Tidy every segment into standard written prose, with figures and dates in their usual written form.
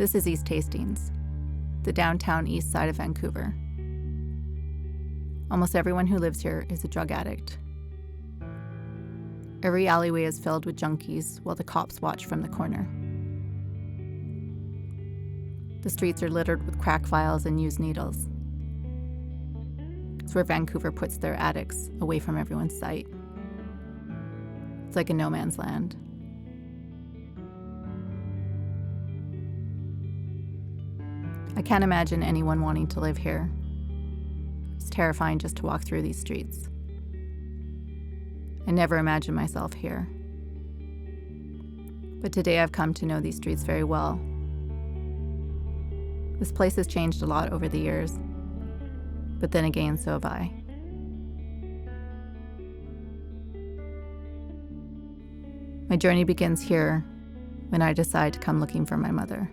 This is East Hastings, the downtown east side of Vancouver. Almost everyone who lives here is a drug addict. Every alleyway is filled with junkies while the cops watch from the corner. The streets are littered with crack vials and used needles. It's where Vancouver puts their addicts away from everyone's sight. It's like a no man's land. I can't imagine anyone wanting to live here. It's terrifying just to walk through these streets. I never imagined myself here. But today I've come to know these streets very well. This place has changed a lot over the years, but then again, so have I. My journey begins here when I decide to come looking for my mother.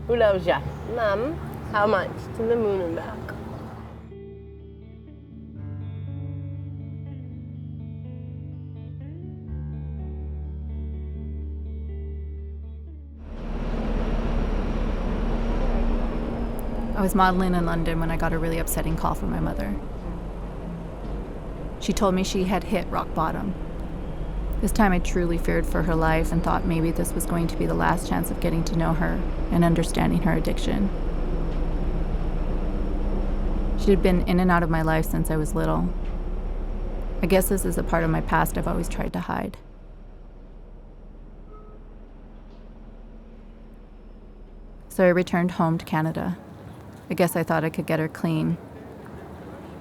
Who loves ya? Mum. How much? To the moon and back. I was modeling in London when I got a really upsetting call from my mother. She told me she had hit rock bottom. This time I truly feared for her life and thought maybe this was going to be the last chance of getting to know her and understanding her addiction. She had been in and out of my life since I was little. I guess this is a part of my past I've always tried to hide. So I returned home to Canada. I guess I thought I could get her clean.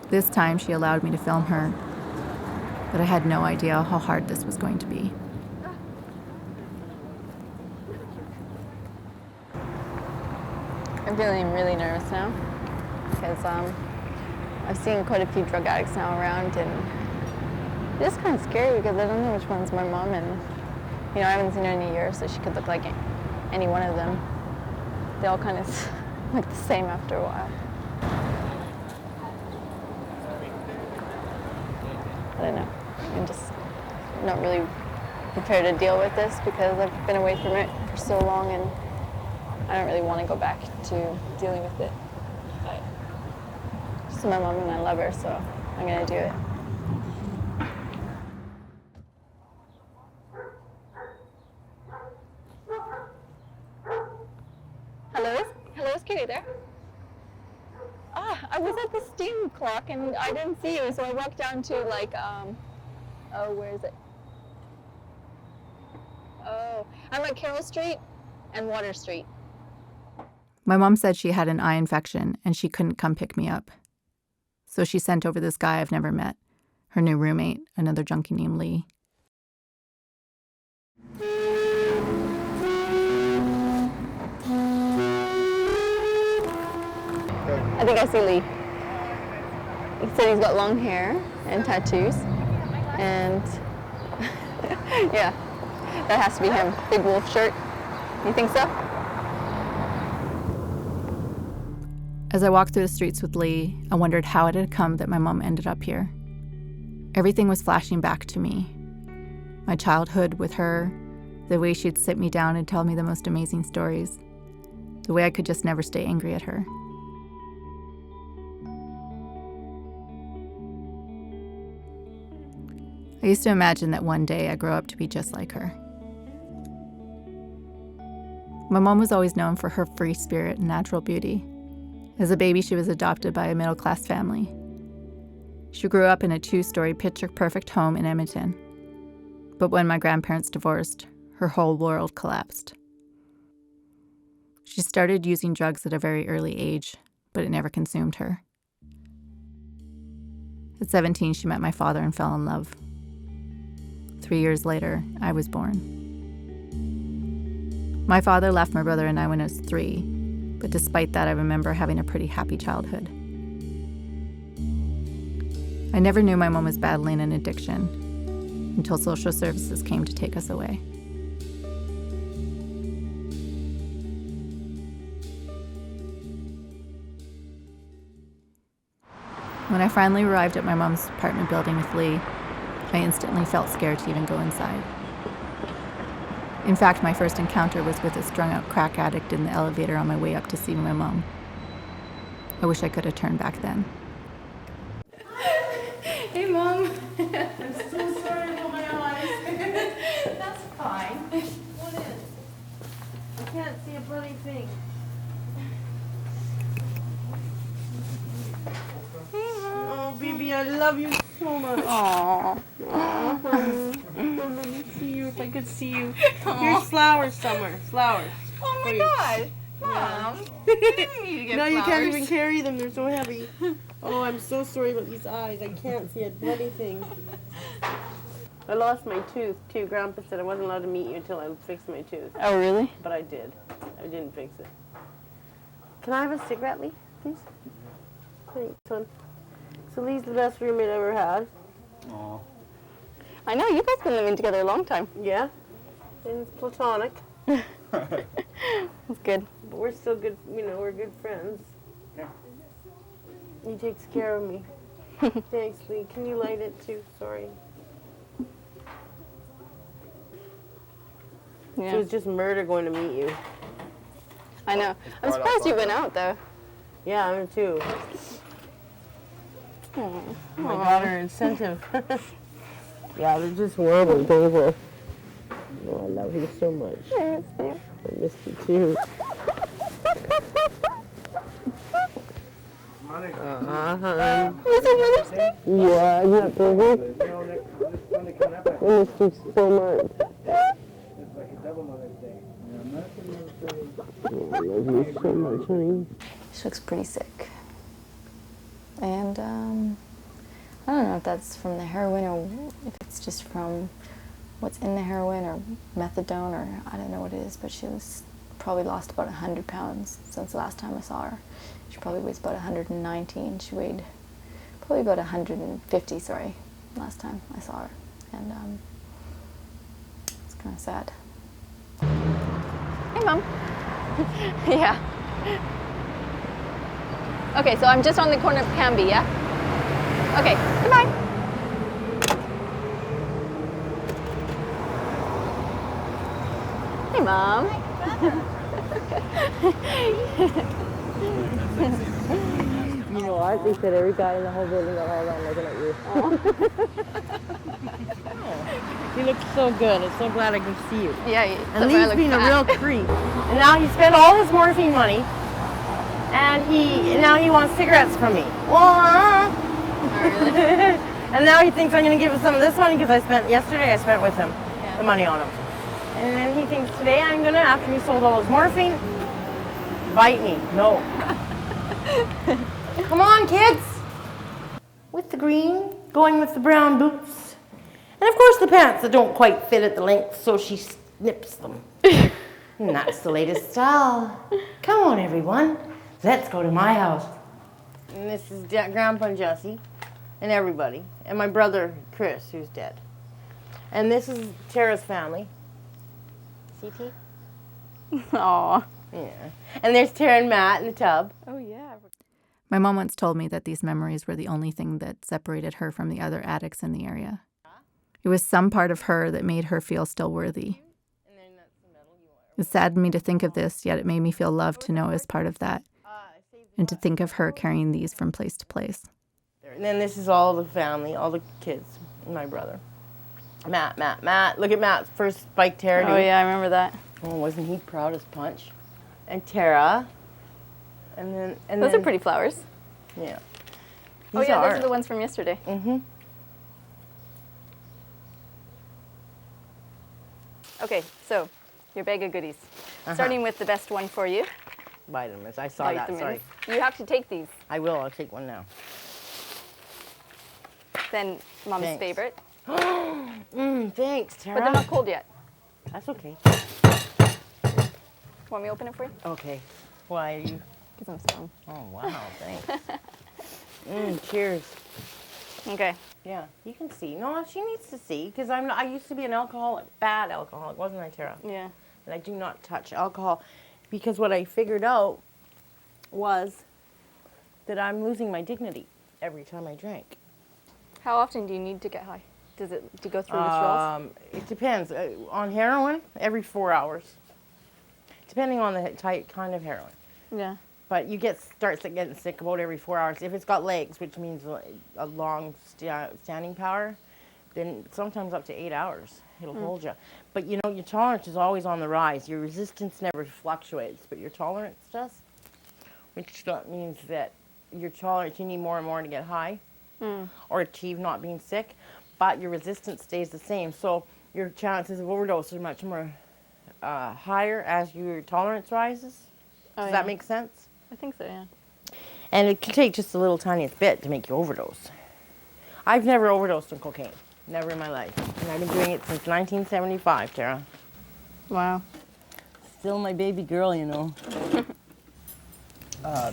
This time she allowed me to film her, but I had no idea how hard this was going to be. I'm feeling really nervous now because I've seen quite a few drug addicts now around, and it is kind of scary because I don't know which one's my mom, and I haven't seen her in a year, so she could look like any one of them. They all kind of look the same after a while. I don't know. I'm just not really prepared to deal with this because I've been away from it for so long, and I don't really want to go back to dealing with it. But she's my mom and I love her, so I'm going to do it. Hello, is Katie there? I was at the steam clock and I didn't see you, so I walked down to where is it? Oh, I'm at Carroll Street and Water Street. My mom said she had an eye infection and she couldn't come pick me up. So she sent over this guy I've never met, her new roommate, another junkie named Lee. I think I see Lee. He said he's got long hair and tattoos, and yeah, that has to be him. Big wolf shirt. You think so? As I walked through the streets with Lee, I wondered how it had come that my mom ended up here. Everything was flashing back to me. My childhood with her, the way she'd sit me down and tell me the most amazing stories, the way I could just never stay angry at her. I used to imagine that one day I'd grow up to be just like her. My mom was always known for her free spirit and natural beauty. As a baby, she was adopted by a middle-class family. She grew up in a 2-story picture-perfect home in Edmonton. But when my grandparents divorced, her whole world collapsed. She started using drugs at a very early age, but it never consumed her. At 17, she met my father and fell in love. 3 years later, I was born. My father left my brother and I when I was 3, but despite that, I remember having a pretty happy childhood. I never knew my mom was battling an addiction until social services came to take us away. When I finally arrived at my mom's apartment building with Lee, I instantly felt scared to even go inside. In fact, my first encounter was with a strung-out crack addict in the elevator on my way up to see my mom. I wish I could have turned back then. Hey, Mom. I'm so sorry about my eyes. That's fine. What is? I can't see a bloody thing. Oh, baby, I love you so much. Aww. Let me see you if I could see you. Here's flowers somewhere. Flowers. Oh my For you. God. Mom. You didn't need to get No, you can't flowers. even carry them. They're so heavy. Oh, I'm so sorry about these eyes. I can't see a bloody thing. I lost my tooth too. Grandpa said I wasn't allowed to meet you until I fixed my tooth. Oh, really? But I did. I didn't fix it. Can I have a cigarette, Lee, please? Thanks, son. So Lee's the best roommate I ever had. Aw. I know, you've both been living together a long time. Yeah. And it's platonic. That's good. But we're still good, we're good friends. Yeah. He takes care of me. Thanks, Lee. Can you light it too? Sorry. Yeah. So it's just murder going to meet you. I know. I'm surprised you went out, though. Yeah, I'm too. Aww. My daughter incentive. Yeah, they're just horrible and painful. Oh, I love you so much. I miss you. I miss you too. Uh-huh. Was it Mother's Day? Yeah, isn't that perfect? No, next Sunday coming up, I miss you so much. it's like a double Mother's Day. Yeah, American Mother's Day. Oh, I love you so much, honey. She looks pretty sick. And I don't know if that's from the heroin or if it's just from what's in the heroin or methadone or I don't know what it is, but she was probably lost about 100 pounds since the last time I saw her. She probably weighs about 119. She weighed probably about 150, sorry, last time I saw her. And it's kind of sad. Hey, Mom. Yeah. Okay, so I'm just on the corner of Canby, yeah? Okay, goodbye. Hey, Mom. You know what? They said every guy in the whole building got all around looking at you. You look so good. I'm so glad I can see you. Yeah, And Lee's being a real creep. And now he spent all his morphine money, and now he wants cigarettes from me. And now he thinks I'm going to give him some of this money because yesterday I spent with him the money on him. And then he thinks today I'm going to, after he sold all his morphine, bite me. No. Come on, kids. With the green, going with the brown boots. And of course the pants that don't quite fit at the length, so she snips them. And that's the latest style. Come on, everyone. Let's go to my house. And this is Grandpa and Jesse and everybody. And my brother, Chris, who's dead. And this is Tarah's family. CT? Aw. Yeah. And there's Tarah and Matt in the tub. Oh, yeah. My mom once told me that these memories were the only thing that separated her from the other addicts in the area. It was some part of her that made her feel still worthy. It saddened me to think of this, yet it made me feel loved to know I was part of that, and to think of her carrying these from place to place. And then this is all the family, all the kids, and my brother. Matt. Look at Matt's first spiked hairdo. Oh, yeah, I remember that. Oh, wasn't he proud as punch? And Tarah. And Those are pretty flowers. Yeah. Oh, yeah, those are the ones from yesterday. Mm-hmm. Okay, so your bag of goodies. Starting with the best one for you. Vitamins. I saw that, sorry. You have to take these. I will. I'll take one now. Then Mom's Thanks. favorite. Thanks, Tarah. But they're not cold yet. That's okay. Want me to open it for you? Okay. Why are you? Because I'm strong. Oh, wow. Thanks. Cheers. Okay. Yeah, you can see. No, she needs to see because I used to be an alcoholic, bad alcoholic, wasn't I, Tarah? Yeah. And I do not touch alcohol because what I figured out was that I'm losing my dignity. every time I drank. How often do you need to get high? Do you go through withdrawals? It depends. On heroin, every 4 hours, depending on the kind of heroin. Yeah. But you start getting sick about every 4 hours. If it's got legs, which means a long standing power, then sometimes up to 8 hours. It'll hold you. But you know, your tolerance is always on the rise. Your resistance never fluctuates, but your tolerance does. Which means that your tolerance, you need more and more to get high or achieve not being sick, but your resistance stays the same. So your chances of overdose are much more higher as your tolerance rises. Does that make sense? I think so, yeah. And it can take just a little tiniest bit to make you overdose. I've never overdosed on cocaine. Never in my life. And I've been doing it since 1975, Tara. Wow. Still my baby girl, you know.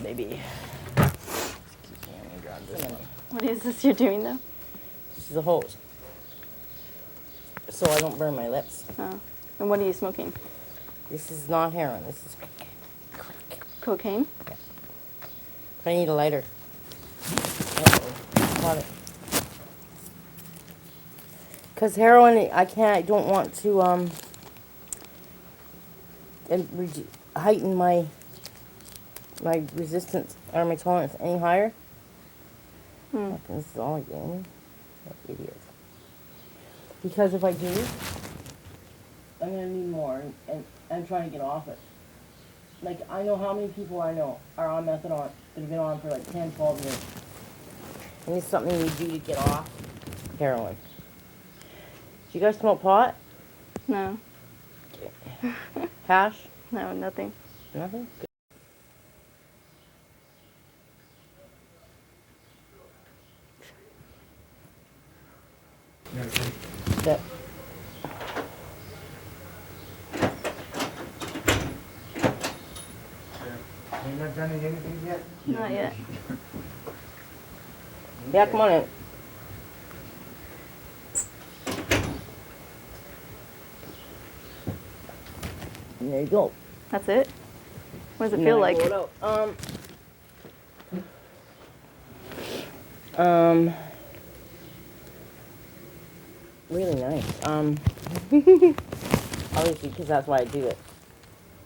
Baby. Excuse me, I'm gonna grab this one. What is this you're doing now? This is a hose. So I don't burn my lips. Oh. And what are you smoking? This is not heroin, this is crack. Cocaine? Yeah. But I need a lighter. Uh-oh. Got it. Because heroin, I don't want to heighten my resistance or my tolerance any higher. This is all again. Idiot. Because if I do, I'm going to need more, and I'm trying to get off it. Like, I know how many people I know are on methadone that have been on for like 10, 12 years. And it's something you do to get off heroin. Do you guys smoke pot? No. Okay. Hash? No, nothing. Nothing? Good. That. You've not done anything yet? Not yet. Yeah, come on in. And there you go. That's it? What does it And feel then I like? roll it out. Really nice. Obviously, because that's why I do it.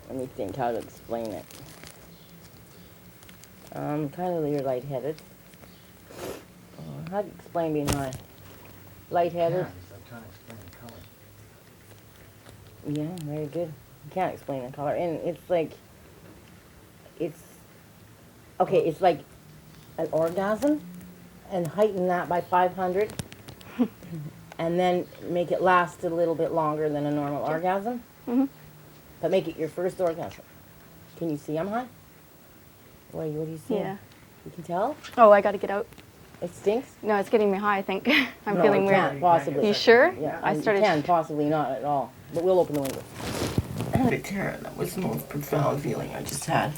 Let me think how to explain it. Kind of you're lightheaded. How do you explain being high? Lightheaded? I'm trying to explain the color. Yeah, very good. You can't explain the color. And it's like, it's like an orgasm and heighten that by 500 and then make it last a little bit longer than a normal orgasm. But make it your first orgasm. Can you see I'm high? What do you see? Yeah. You can tell? Oh, I gotta get out. It stinks? No, it's getting me high, I think. I'm No, feeling it weird. can't possibly. You sure? Yeah, I started. It can possibly not at all. But we'll open the window. Tara, that was the most profound feeling I just had.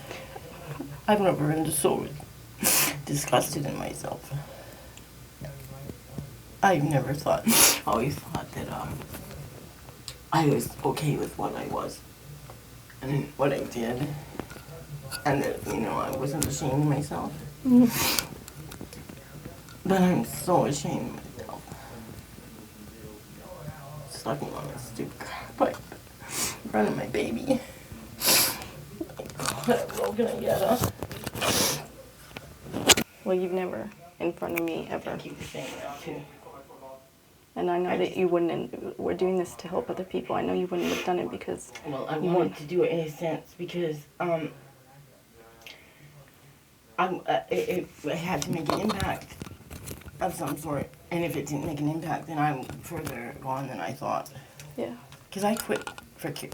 I've never been so disgusted in myself. I've never always thought that I was okay with what I was and what I did, and that, you know, I wasn't ashamed of myself. But I'm so ashamed of myself. Sucking on a stupid pipe in front of my baby. What can I get, huh? Well, you've never in front of me ever. I keep saying that too. And I know that you wouldn't, we're doing this to help other people. I know you wouldn't have done it because... Well, I wanted to do it in a sense because it had to make an impact of some sort. And if it didn't make an impact, then I'm further gone than I thought. Yeah. Because I quit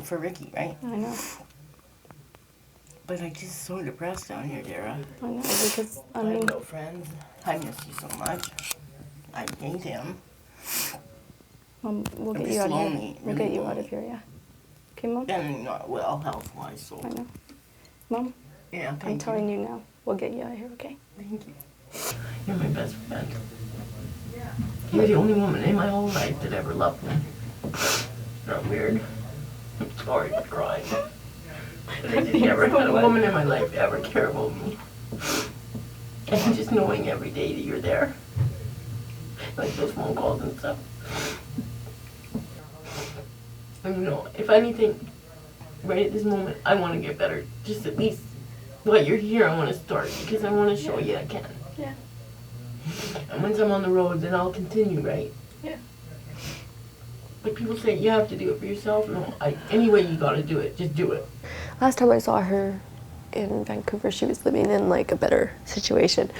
for Ricky, right? I know. But I'm just so depressed down here, Dara. I know, because, I I mean... have no friends. I miss you so much. I hate him. We'll I'm get you just out of here. lonely, We'll really get you out lonely. of here, yeah. Okay, Mom? And not well health-wise, so. I know. Mom, Yeah, I'm thank telling you now. We'll get you out of here, okay? Thank you. You're my best friend. You're the only woman in my whole life that ever loved me. Not weird. I'm sorry to cry. But I just never had a woman in my life ever care about me. And just knowing every day that you're there. Like those phone calls and stuff. And you know, if anything, right at this moment, I want to get better. Just at least while you're here, I want to start because I want to show you I can. Yeah. And once I'm on the road, then I'll continue, right? Yeah. But people say you have to do it for yourself. No, any way you gotta do it, just do it. Last time I saw her in Vancouver, she was living in like a better situation.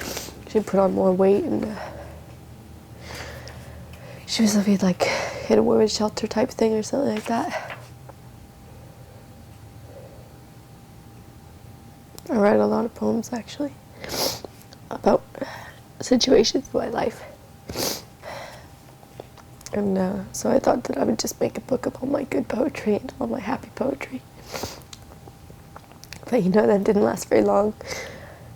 She put on more weight and she was living like in a women's shelter type thing or something like that. I write a lot of poems actually about situations in my life. And so I thought that I would just make a book of all my good poetry and all my happy poetry. But you know, that didn't last very long.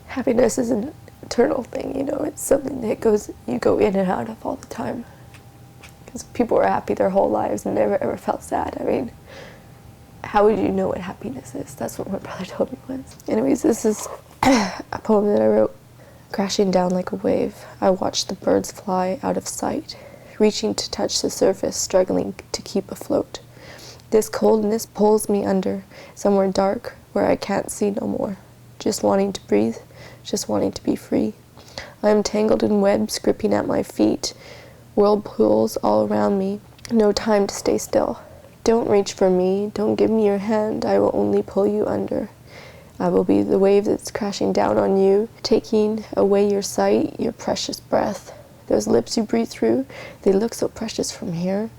Happiness is an eternal thing, you know, it's something that you go in and out of all the time. Because people were happy their whole lives and never ever felt sad. I mean, how would you know what happiness is? That's what my brother told me once. Anyways, this is a poem that I wrote. Crashing down like a wave, I watched the birds fly out of sight, reaching to touch the surface, struggling to keep afloat. This coldness pulls me under, somewhere dark where I can't see no more. Just wanting to breathe, just wanting to be free. I am tangled in webs gripping at my feet, whirlpools all around me, no time to stay still. Don't reach for me, don't give me your hand, I will only pull you under. I will be the wave that's crashing down on you, taking away your sight, your precious breath. Those lips you breathe through, they look so precious from here.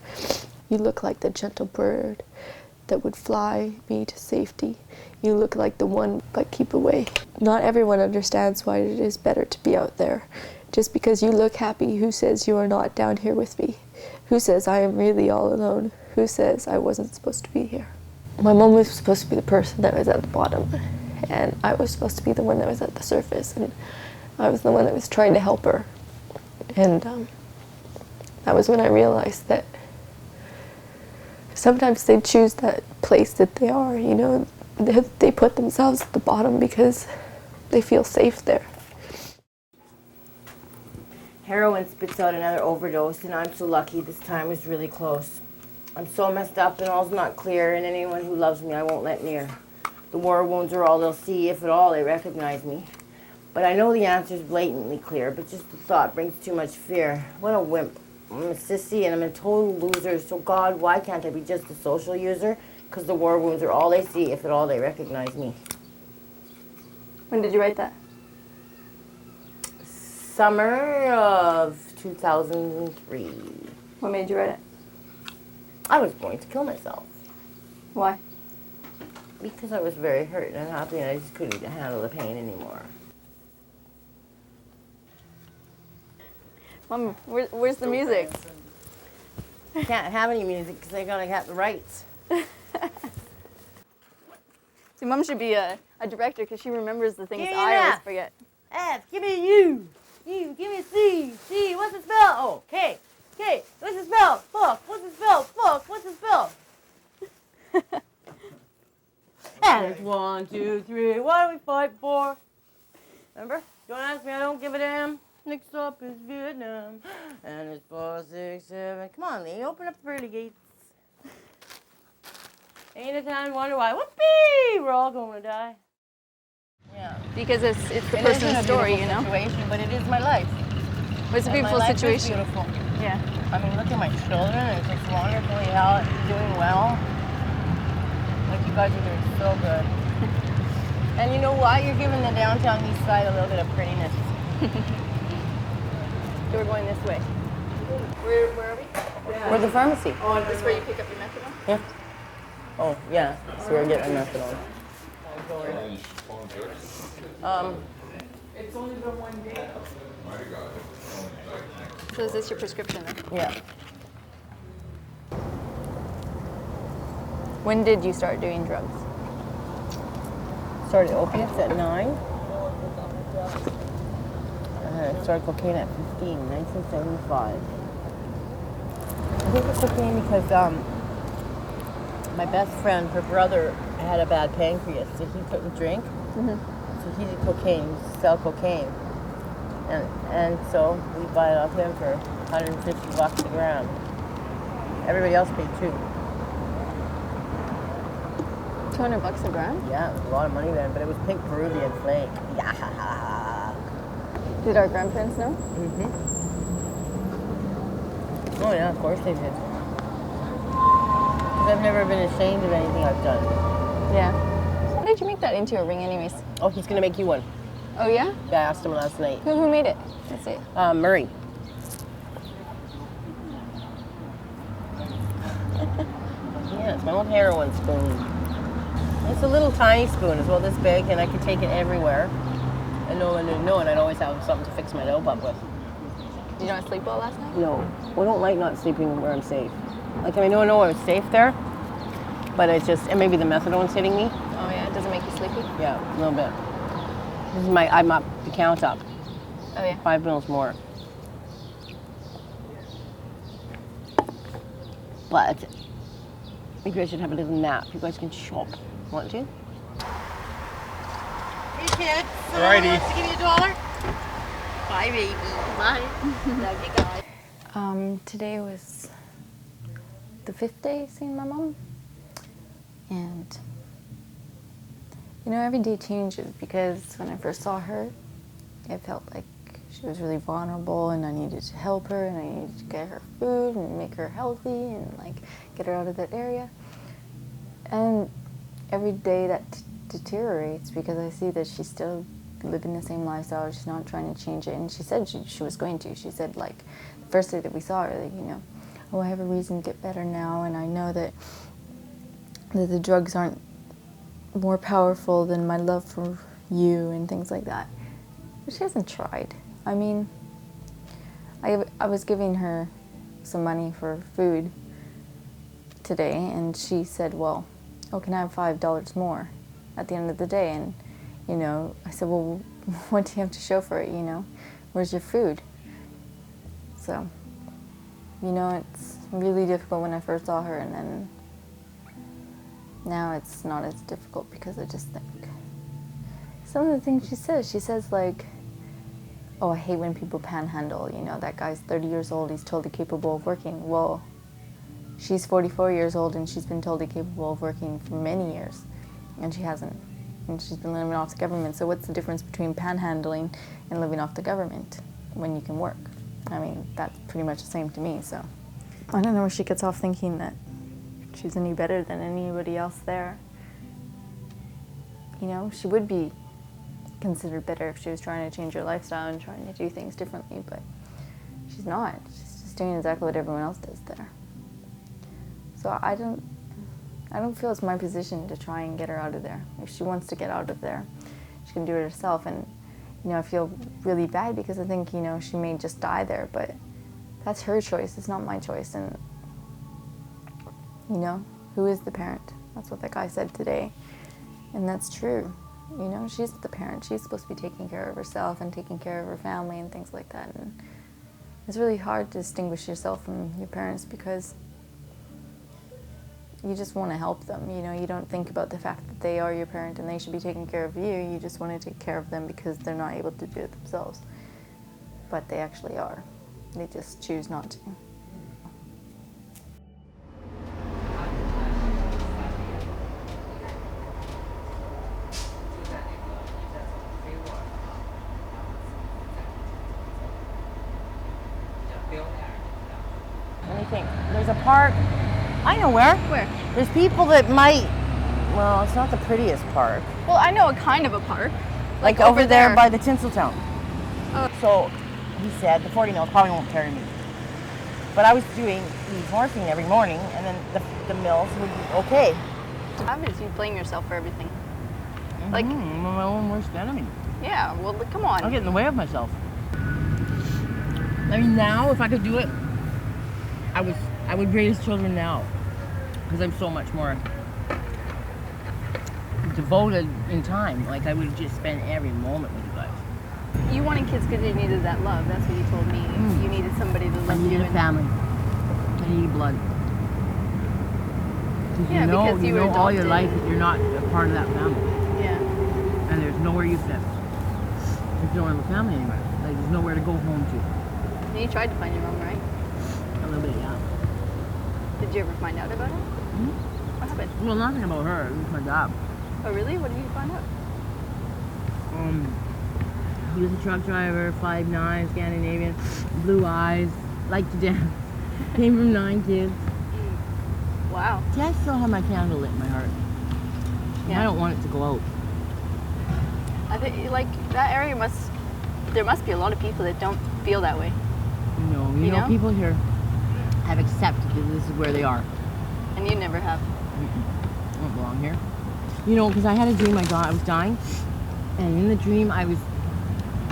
You look like the gentle bird that would fly me to safety. You look like the one, but keep away. Not everyone understands why it is better to be out there. Just because you look happy, who says you are not down here with me? Who says I am really all alone? Who says I wasn't supposed to be here? My mom was supposed to be the person that was at the bottom, and I was supposed to be the one that was at the surface, and I was the one that was trying to help her. And that was when I realized that sometimes they choose that place that they are, you know. They put themselves at the bottom because they feel safe there. Heroin spits out another overdose, and I'm so lucky this time was really close. I'm so messed up and all's not clear, and anyone who loves me I won't let near. The war wounds are all they'll see, if at all they recognize me. But I know the answer's blatantly clear, but just the thought brings too much fear. What a wimp. I'm a sissy and I'm a total loser, so God, why can't I be just a social user? Because the war wounds are all they see, if at all they recognize me. When did you write that? Summer of 2003. What made you write it? I was going to kill myself. Why? Because I was very hurt and unhappy and I just couldn't handle the pain anymore. Mom, where's the music? I can't have any music because I gotta have the rights. See, Mom should be a director because she remembers the things Give me I always that. forget. F, give me a U. U, give me a C. C, what's the spell? Oh, K. K, what's the spell? Fuck, what's the spell? Fuck, what's the spell? And it's 1, 2, 3, what do we fight for? Remember? Don't ask me, I don't give a damn. Next up is Vietnam. And it's 4, 6, 7. Come on, Lee, open up the pearly gates. Ain't a time to wonder why. Whoopee! We're all going to die. Yeah. Because it's the It person's isn't a story, beautiful you know? situation, but it is my life. It's a And beautiful my life situation. Is beautiful. Yeah. I mean, look at my children. It's just wonderfully out and doing well. Like, you guys are doing so good. And you know what? You're giving the downtown east side a little bit of prettiness. So we're going this way. Where are we? We're the pharmacy. Oh, this is where you pick up your methadone? Yeah. Oh, yeah. So we're getting methadone. It's only been 1 day. So is this your prescription then? Yeah. When did you start doing drugs? Started opiates at 9. Started cocaine at 15, 1975. I think it's cocaine because my best friend, her brother, had a bad pancreas, so he couldn't drink. Mm-hmm. So he did cocaine, he used to sell cocaine. And so we buy it off him for $150 a gram. Everybody else paid $2. $200 a gram? Yeah, it was a lot of money then, but it was pink Peruvian flake. Yeah. Did our grandparents know? Oh yeah, of course they did. Because I've never been ashamed of anything I've done. Yeah. How did you make that into a ring anyways? Oh, he's gonna make you one. Oh yeah? Yeah, I asked him last night. Who made it? Let's see. Murray. Yeah, it's my old heroin spoon. It's a little tiny spoon, it's about this big, and I could take it everywhere. And no one would know, and I'd always have something to fix my dope up with. Did you not sleep well last night? No, I don't like not sleeping where I'm safe. Like, I know I was safe there, but it's just, and maybe the methadone's hitting me. Oh yeah, does it make you sleepy? Yeah, a little bit. This is I'm up, the count up. Oh yeah. 5 mils more. But maybe I should have a little nap. You guys can shop. Want to? Hey kids, someone wants to give you $1? Bye baby. Bye. Love you guys. Today was the 5th day seeing my mom. And, you know, every day changes because when I first saw her, it felt like she was really vulnerable and I needed to help her and I needed to get her food and make her healthy and, like, get her out of that area. And every day that deteriorates because I see that she's still living the same lifestyle. She's not trying to change it. And she said she was going to. She said, like, the first day that we saw her, like, you know, oh, I have a reason to get better now and I know that the drugs aren't more powerful than my love for you and things like that. But she hasn't tried. I mean, I was giving her some money for food today and she said, well, oh, can I have $5 more at the end of the day? And, you know, I said, well, what do you have to show for it, you know? Where's your food? So, you know, it's really difficult when I first saw her and then now it's not as difficult because I just think some of the things she says like, oh, I hate when people panhandle, you know, that guy's 30 years old, he's totally capable of working. Well, she's 44 years old and she's been totally capable of working for many years and she hasn't. And she's been living off the government. So what's the difference between panhandling and living off the government when you can work? I mean, that's pretty much the same to me, so. I don't know where she gets off thinking that she's any better than anybody else there. You know, she would be considered better if she was trying to change her lifestyle and trying to do things differently, but she's not. She's just doing exactly what everyone else does there. So I don't feel it's my position to try and get her out of there. If she wants to get out of there, she can do it herself. And, you know, I feel really bad because I think, you know, she may just die there, but that's her choice. It's not my choice. And, you know, who is the parent? That's what that guy said today. And that's true. You know, she's the parent. She's supposed to be taking care of herself and taking care of her family and things like that. And it's really hard to distinguish yourself from your parents because you just want to help them, you know, you don't think about the fact that they are your parent and they should be taking care of you. You just want to take care of them because they're not able to do it themselves. But they actually are. They just choose not to. Let me think. There's a park. I know where. Where? There's people that might, well, it's not the prettiest park. Well, I know a kind of a park. Like over there by the Tinseltown. Oh. So he said the 40 mils probably won't carry me. But I was doing horsing every morning and then the mills would be okay. Obviously, you blame yourself for everything. Like, I'm my own worst enemy. yeah, well, come on. I'll get in the way of myself. I mean, now if I could do it, I would raise children now. Because I'm so much more devoted in time. Like I would just spend every moment with you guys. You wanted kids because you needed that love. That's what you told me. You needed somebody to love I needed you. a family. I needed blood. Yeah, because you were know all your adopted. life that you're not a part of that family. Yeah. And there's nowhere you fit. If you don't have a family anymore. Like, there's nowhere to go home to. And you tried to find your mom, right? A little bit, yeah. Did you ever find out about her? What happened? Well, nothing about her. It was my dad. Oh, really? What did you find out? He was a truck driver, 5'9", Scandinavian, blue eyes, liked to dance. Came from 9 kids. Wow. See, I still have my candle lit in my heart. Yeah. I don't want it to go out. I think, like, that area there must be a lot of people that don't feel that way. No, you know, people here have accepted that this is where they are. And you never have. I don't belong here. You know, because I had a dream I was dying, and in the dream I was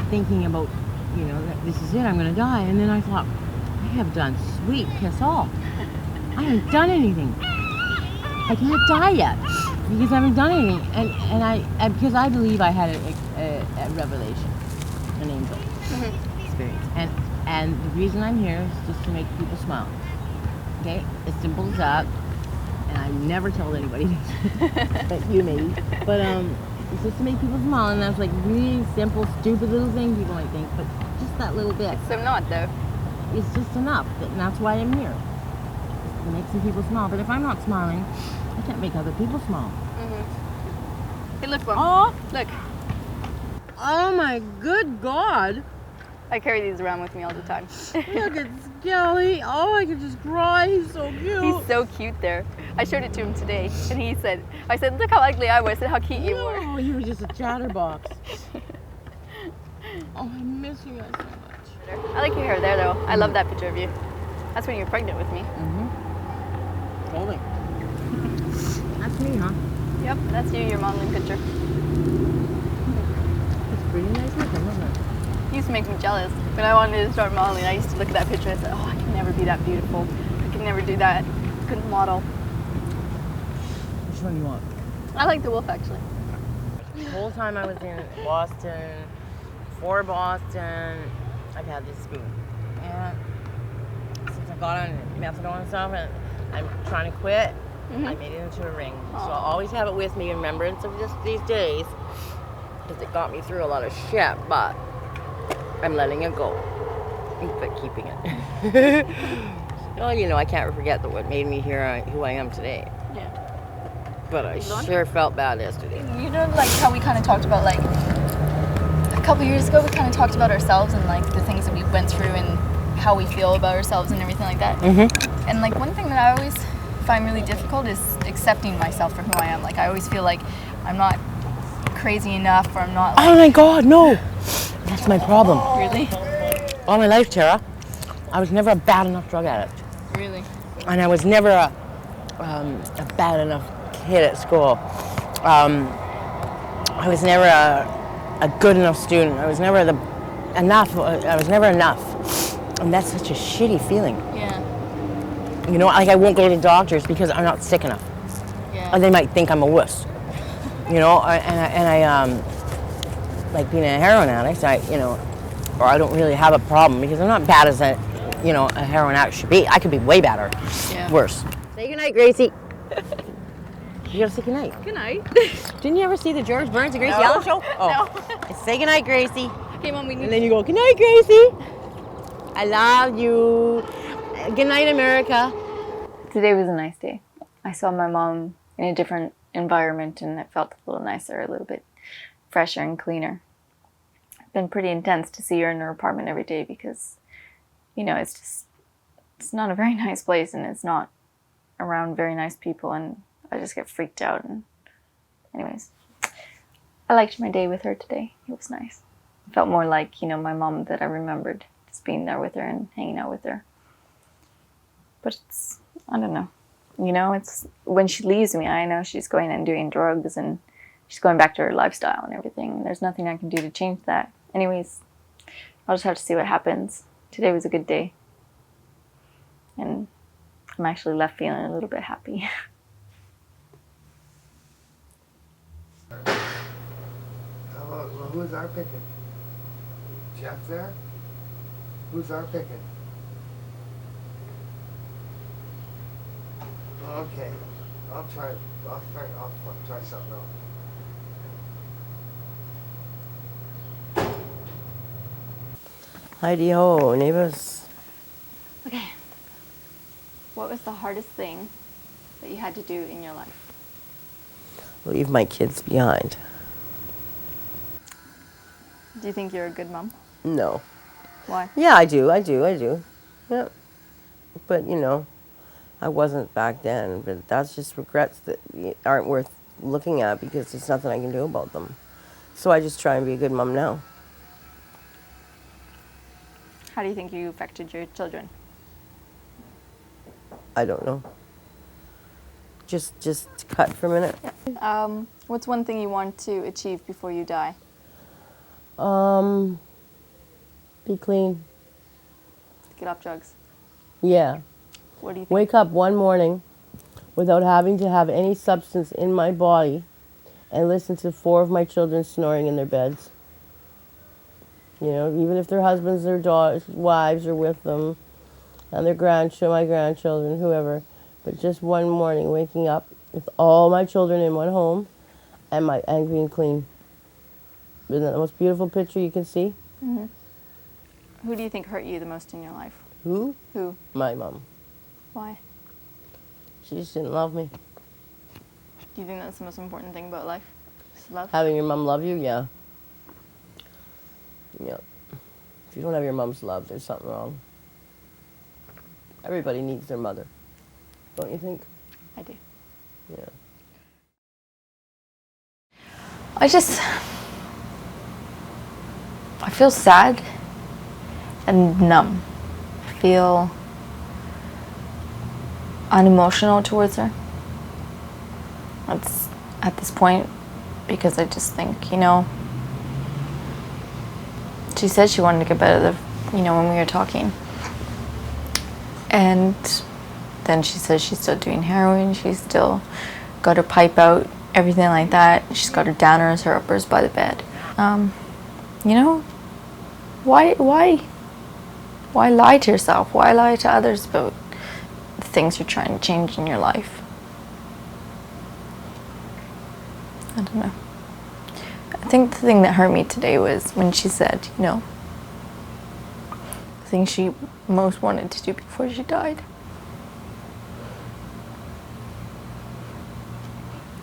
thinking about, you know, that this is it, I'm going to die. And then I thought, I have done sweet piss all. I haven't done anything. I can't die yet because I haven't done anything. And because I believe I had a revelation, an angel experience. And the reason I'm here is just to make people smile. Okay? As simple as that. And I never told anybody this, but you maybe. But it's just to make people smile, and that's like really simple, stupid little thing people might think, but just that little bit. So not though. It's just enough, and that's why I'm here. To make some people smile. But if I'm not smiling, I can't make other people smile. Hey, look, Mom. Oh! Look. Oh my good God! I carry these around with me all the time. Look at Skelly. Oh, I could just cry. He's so cute. He's so cute there. I showed it to him today, and I said, look how ugly I was. I said, how cute you were. Oh, you were just a chatterbox. Oh, I miss you guys so much. I like your hair there, though. I love that picture of you. That's when you were pregnant with me. Totally. That's me, huh? Yep, that's you, your modeling picture. It's pretty nice looking, isn't it? It used to make me jealous. When I wanted to start modeling, I used to look at that picture and I said, oh, I can never be that beautiful. I can never do that. I couldn't model. Which one do you want? I like the wolf, actually. The whole time I was in Boston, for Boston, I've had this spoon. And since I got on methadone and stuff, and I'm trying to quit, I made it into a ring. So I'll always have it with me in remembrance of just these days, because it got me through a lot of shit, but I'm letting it go, but keeping it. Well, you know, I can't forget that what made me here who I am today. Yeah. But I sure felt bad yesterday. You know, like how we kind of talked about, like, a couple years ago, we kind of talked about ourselves and, like, the things that we went through and how we feel about ourselves and everything like that. And, like, one thing that I always find really difficult is accepting myself for who I am. Like, I always feel like I'm not crazy enough, or I'm not, like... Oh my God, no! That's my problem. Really? All my life, Tarah, I was never a bad enough drug addict. Really? And I was never a bad enough kid at school. I was never a good enough student. I was never enough. I was never enough. And that's such a shitty feeling. Yeah. You know, like I won't go to doctors because I'm not sick enough. Yeah. Or they might think I'm a wuss. You know, and I like being a heroin addict, or I don't really have a problem because I'm not bad as a heroin addict should be. I could be way better, worse. Say goodnight, Gracie. You gotta say goodnight. Good night. Didn't you ever see the George Burns and Gracie Allen show? Oh. No. It's say goodnight, Gracie. Okay, Mom, we need And then you go, goodnight, Gracie. I love you. Goodnight, America. Today was a nice day. I saw my mom in a different environment and it felt a little nicer, a little bit fresher and cleaner. It's been pretty intense to see her in her apartment every day because, it's not a very nice place and it's not around very nice people and I just get freaked out. And anyways, I liked my day with her today. It was nice. It felt more like, my mom that I remembered, just being there with her and hanging out with her. But it's, I don't know. It's when she leaves me, I know she's going and doing drugs and she's going back to her lifestyle and everything. There's nothing I can do to change that. Anyways, I'll just have to see what happens. Today was a good day. And I'm actually left feeling a little bit happy. Well, who's our picking? Jeff there? Who's our picking? Okay, I'll try something else. Heidi ho, neighbors. Okay. What was the hardest thing that you had to do in your life? Leave my kids behind. Do you think you're a good mom? No. Why? Yeah, I do. Yeah. But, I wasn't back then. But that's just regrets that aren't worth looking at because there's nothing I can do about them. So I just try and be a good mom now. How do you think you affected your children? I don't know. Just cut for a minute. What's one thing you want to achieve before you die? Be clean. Get off drugs. Yeah. What do you think? Wake up one morning without having to have any substance in my body and listen to 4 of my children snoring in their beds. Even if their husbands or daughters, wives are with them, and my grandchildren, whoever. But just one morning waking up with all my children in one home and being clean. Isn't that the most beautiful picture you can see? Mm-hmm. Who do you think hurt you the most in your life? Who? Who? My mom. Why? She just didn't love me. Do you think that's the most important thing about life? Just love? Having your mom love you, yeah. Yep. If you don't have your mom's love, there's something wrong. Everybody needs their mother. Don't you think? I do. Yeah. I feel sad and numb. I feel unemotional towards her. It's at this point because I just think, she said she wanted to get better, when we were talking. And then she says she's still doing heroin, she's still got her pipe out, everything like that. She's got her downers, her uppers by the bed. Why lie to yourself? Why lie to others about the things you're trying to change in your life? I don't know. I think the thing that hurt me today was when she said, the thing she most wanted to do before she died.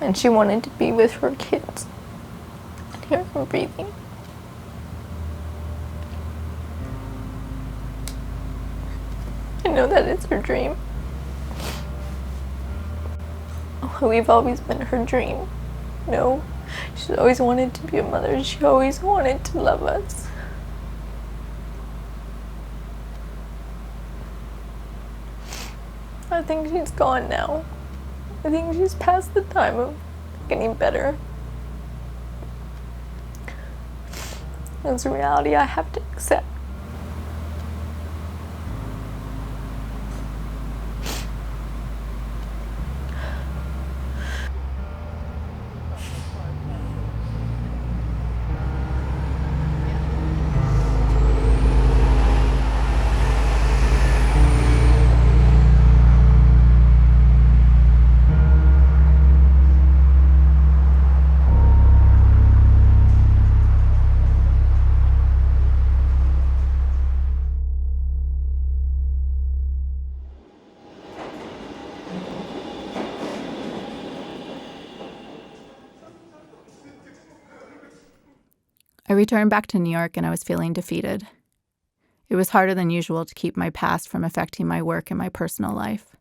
And she wanted to be with her kids and hear them breathing. I know that it's her dream. We've always been her dream. She's always wanted to be a mother. She always wanted to love us. I think she's gone now. I think she's past the time of getting better. It's a reality I have to accept. I returned back to New York and I was feeling defeated. It was harder than usual to keep my past from affecting my work and my personal life.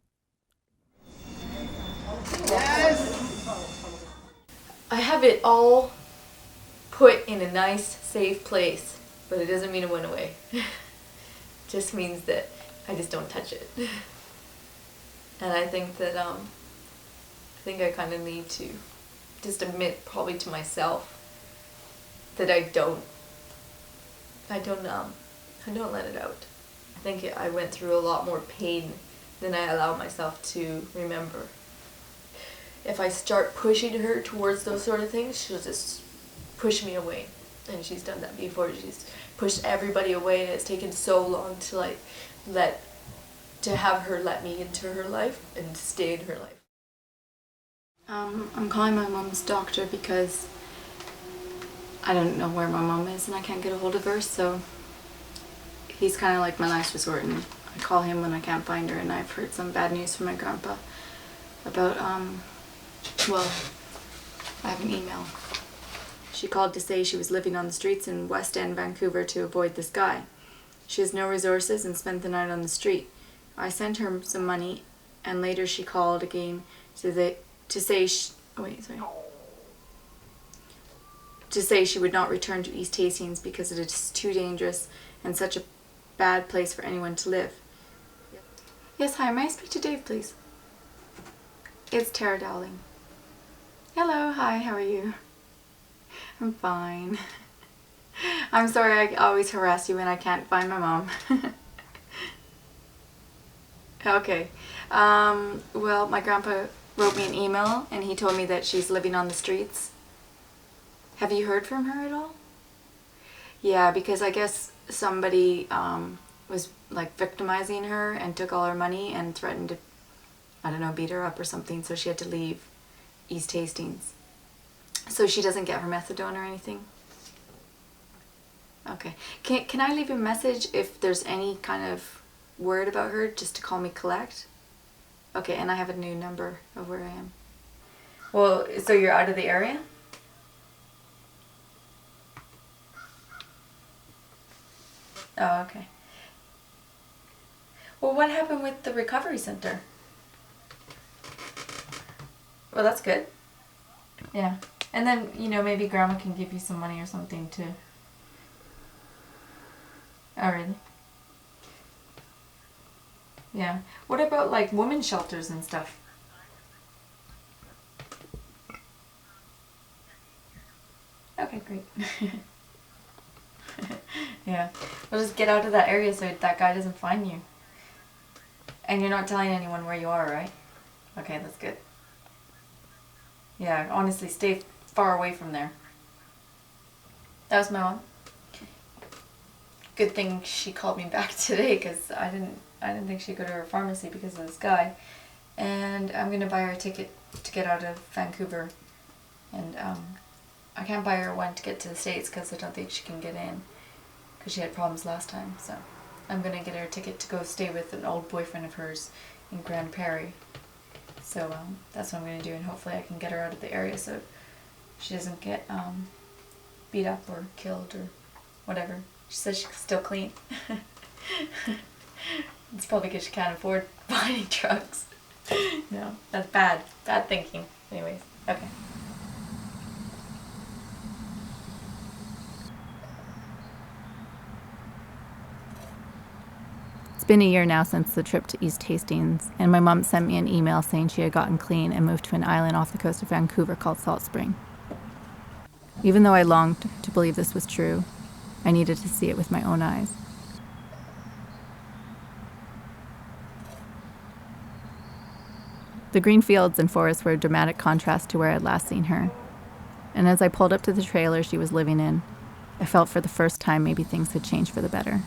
I have it all put in a nice, safe place, but it doesn't mean it went away. It just means that I just don't touch it. And I think that I kind of need to just admit, probably to myself, that I don't let it out. I think I went through a lot more pain than I allow myself to remember. If I start pushing her towards those sort of things, she'll just push me away. And she's done that before. She's pushed everybody away, and it's taken so long to have her let me into her life and stay in her life. I'm calling my mom's doctor because I don't know where my mom is and I can't get a hold of her, so He's kind of like my last resort, and I call him when I can't find her. And I've heard some bad news from my grandpa about, well, I have an email. She called to say she was living on the streets in West End, Vancouver to avoid this guy. She has no resources and spent the night on the street. I sent her some money, and later she called again to say she would not return to East Hastings because it is too dangerous and such a bad place for anyone to live. Yes, hi, may I speak to Dave, please? It's Tarah Dowling. Hello, hi, how are you? I'm fine. I'm sorry I always harass you when I can't find my mom. Okay. Well, my grandpa wrote me an email and he told me that she's living on the streets. Have you heard from her at all? Yeah, because I guess somebody was like victimizing her and took all her money and threatened to, I don't know, beat her up or something, so she had to leave East Hastings. So she doesn't get her methadone or anything? Okay. Can I leave you a message if there's any kind of word about her, just to call me collect? Okay, and I have a new number of where I am. Well, so you're out of the area? Oh, okay. Well, what happened with the recovery center? Well, that's good. Yeah. And then, you know, maybe Grandma can give you some money or something to... Oh, really? Yeah. What about, like, women's shelters and stuff? Okay, great. Yeah. We'll just get out of that area so that guy doesn't find you. And you're not telling anyone where you are, right? Okay, that's good. Yeah, honestly, stay far away from there. That was my mom. Good thing she called me back today, because I didn't think she'd go to her pharmacy because of this guy. And I'm gonna buy her a ticket to get out of Vancouver. And I can't buy her one to get to the States because I don't think she can get in, because she had problems last time. So I'm gonna get her a ticket to go stay with an old boyfriend of hers in Grand Prairie. So that's what I'm gonna do, and hopefully I can get her out of the area so she doesn't get beat up or killed or whatever. She says she's still clean. It's probably because she can't afford buying drugs. No, that's bad. Bad thinking. Anyways, okay. It's been a year now since the trip to East Hastings, and my mom sent me an email saying she had gotten clean and moved to an island off the coast of Vancouver called Salt Spring. Even though I longed to believe this was true, I needed to see it with my own eyes. The green fields and forests were a dramatic contrast to where I'd last seen her. And as I pulled up to the trailer she was living in, I felt for the first time maybe things had changed for the better.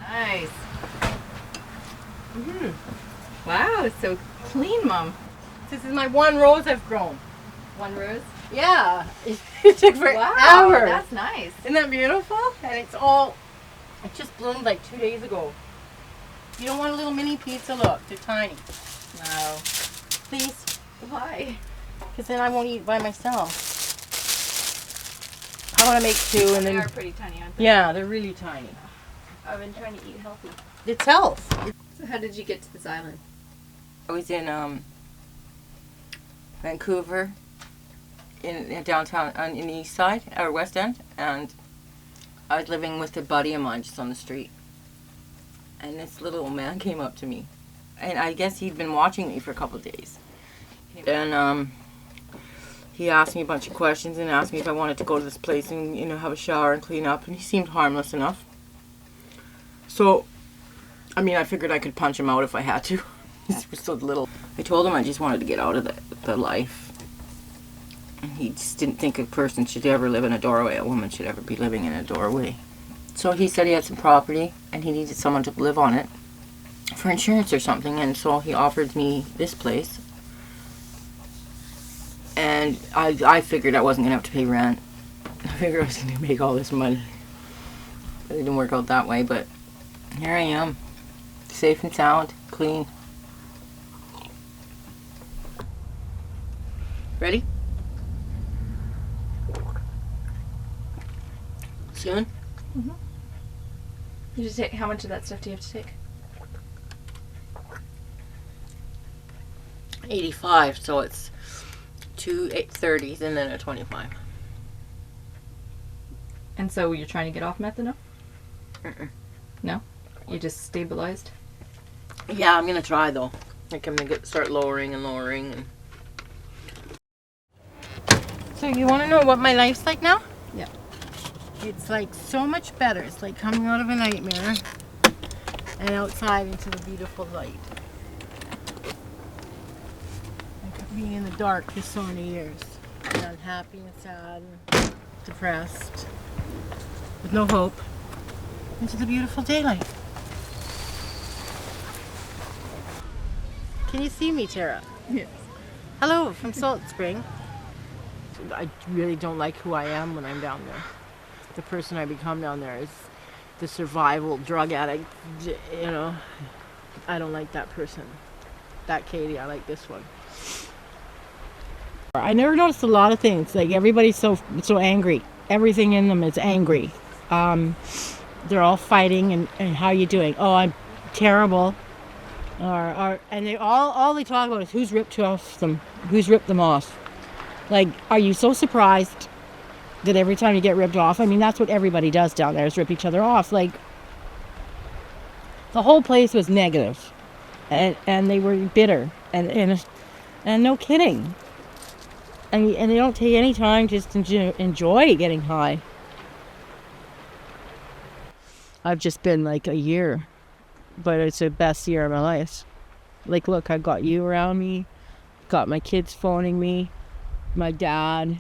Nice. Wow, it's so clean, Mom. This is my one rose I've grown. One rose? Yeah, it took forever. Wow, that's nice. Isn't that beautiful? And it just bloomed like 2 days ago. You don't want a little mini pizza? Look, they're tiny. No. Please? Why? Because then I won't eat by myself. I want to make two and They then... are pretty tiny, aren't they? Yeah, they're really tiny. I've been trying to eat healthy. It's health. So how did you get to this island? I was in Vancouver, in downtown, in the east side, or west end, and I was living with a buddy of mine just on the street. And this little old man came up to me, and I guess he'd been watching me for a couple of days. And he asked me a bunch of questions and asked me if I wanted to go to this place and, you know, have a shower and clean up, and he seemed harmless enough. So, I mean, I figured I could punch him out if I had to. He was so little. I told him I just wanted to get out of the life. And he just didn't think a person should ever live in a doorway. A woman should ever be living in a doorway. So he said he had some property and he needed someone to live on it for insurance or something. And so he offered me this place. And I figured I wasn't going to have to pay rent. I figured I was going to make all this money. But it didn't work out that way, but here I am. Safe and sound, clean. Ready? Soon? Mm-hmm. You just take, how much of that stuff do you have to take? 85, so it's 2 30s and then a 25. And so you're trying to get off meth enough? Mm-mm. No? You just stabilized? Yeah, I'm gonna try though. Like I'm gonna start lowering and lowering. And... So you want to know what my life's like now? Yeah. It's like so much better. It's like coming out of a nightmare and outside into the beautiful light. Like being in the dark for so many years. And unhappy and sad and depressed. With no hope. Into the beautiful daylight. Can you see me, Tarah? Yes. Hello from Salt Spring. I really don't like who I am when I'm down there. The person I become down there is the survival drug addict, you know. I don't like that person. That Katie, I like this one. I never noticed a lot of things. Like everybody's so angry. Everything in them is angry. They're all fighting and how you doing? Oh, I'm terrible. And they all they talk about is who's ripped them off. Like, are you so surprised that every time you get ripped off? I mean, that's what everybody does down there, is rip each other off. Like, the whole place was negative, and they were bitter, and no kidding. And they don't take any time just to enjoy getting high. I've just been like a year, but it's the best year of my life. Like, look, I've got you around me, got my kids phoning me, my dad,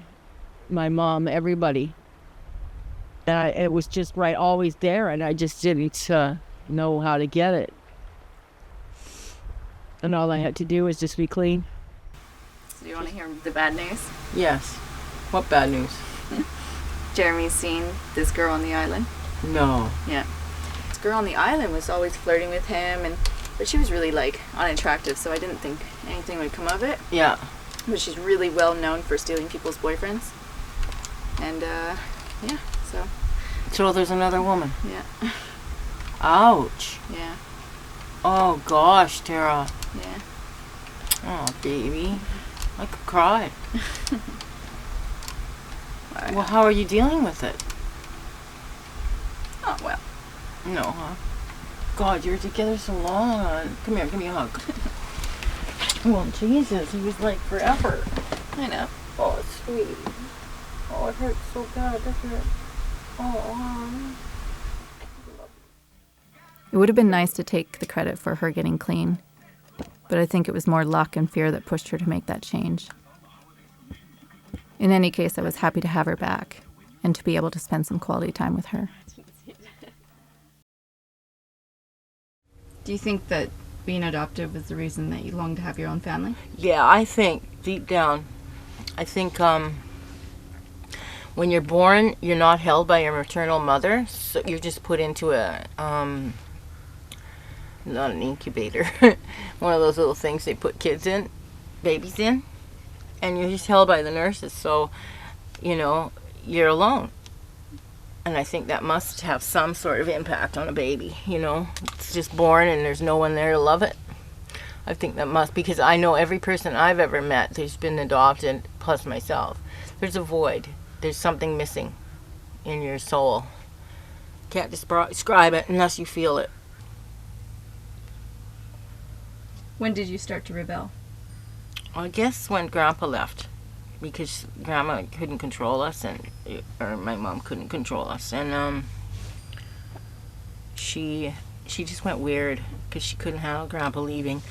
my mom, everybody. And it was just right, always there, and I just didn't know how to get it. And all I had to do was just be clean. So do you want to hear the bad news? Yes. What bad news? Jeremy's seen this girl on the island. No. Yeah. This girl on the island was always flirting with him, but she was really like unattractive, so I didn't think anything would come of it. Yeah. But she's really well known for stealing people's boyfriends. And yeah, So there's another woman. yeah. Ouch. Yeah. Oh gosh, Tarah. Yeah. Oh baby, I could cry. Well, how are you dealing with it? Oh well. No, huh? God, you were together so long. Come here, give me a hug. Well, Jesus, he was like forever. I know. Oh, it's sweet. Oh, it hurts so bad, doesn't it? Oh. It would have been nice to take the credit for her getting clean, but I think it was more luck and fear that pushed her to make that change. In any case, I was happy to have her back and to be able to spend some quality time with her. Do you think that being adopted was the reason that you longed to have your own family? Yeah, I think deep down, I think when you're born, you're not held by your maternal mother, so you're just put into a not an incubator, one of those little things they put babies in, and you're just held by the nurses, so, you know, you're alone. And I think that must have some sort of impact on a baby, you know. It's just born and there's no one there to love it. I think that must, because I know every person I've ever met who's been adopted, plus myself, there's a void. There's something missing in your soul. Can't describe it unless you feel it. When did you start to rebel? I guess when Grandpa left, because Grandma couldn't control us, or my mom couldn't control us, and she just went weird because she couldn't handle Grandpa leaving,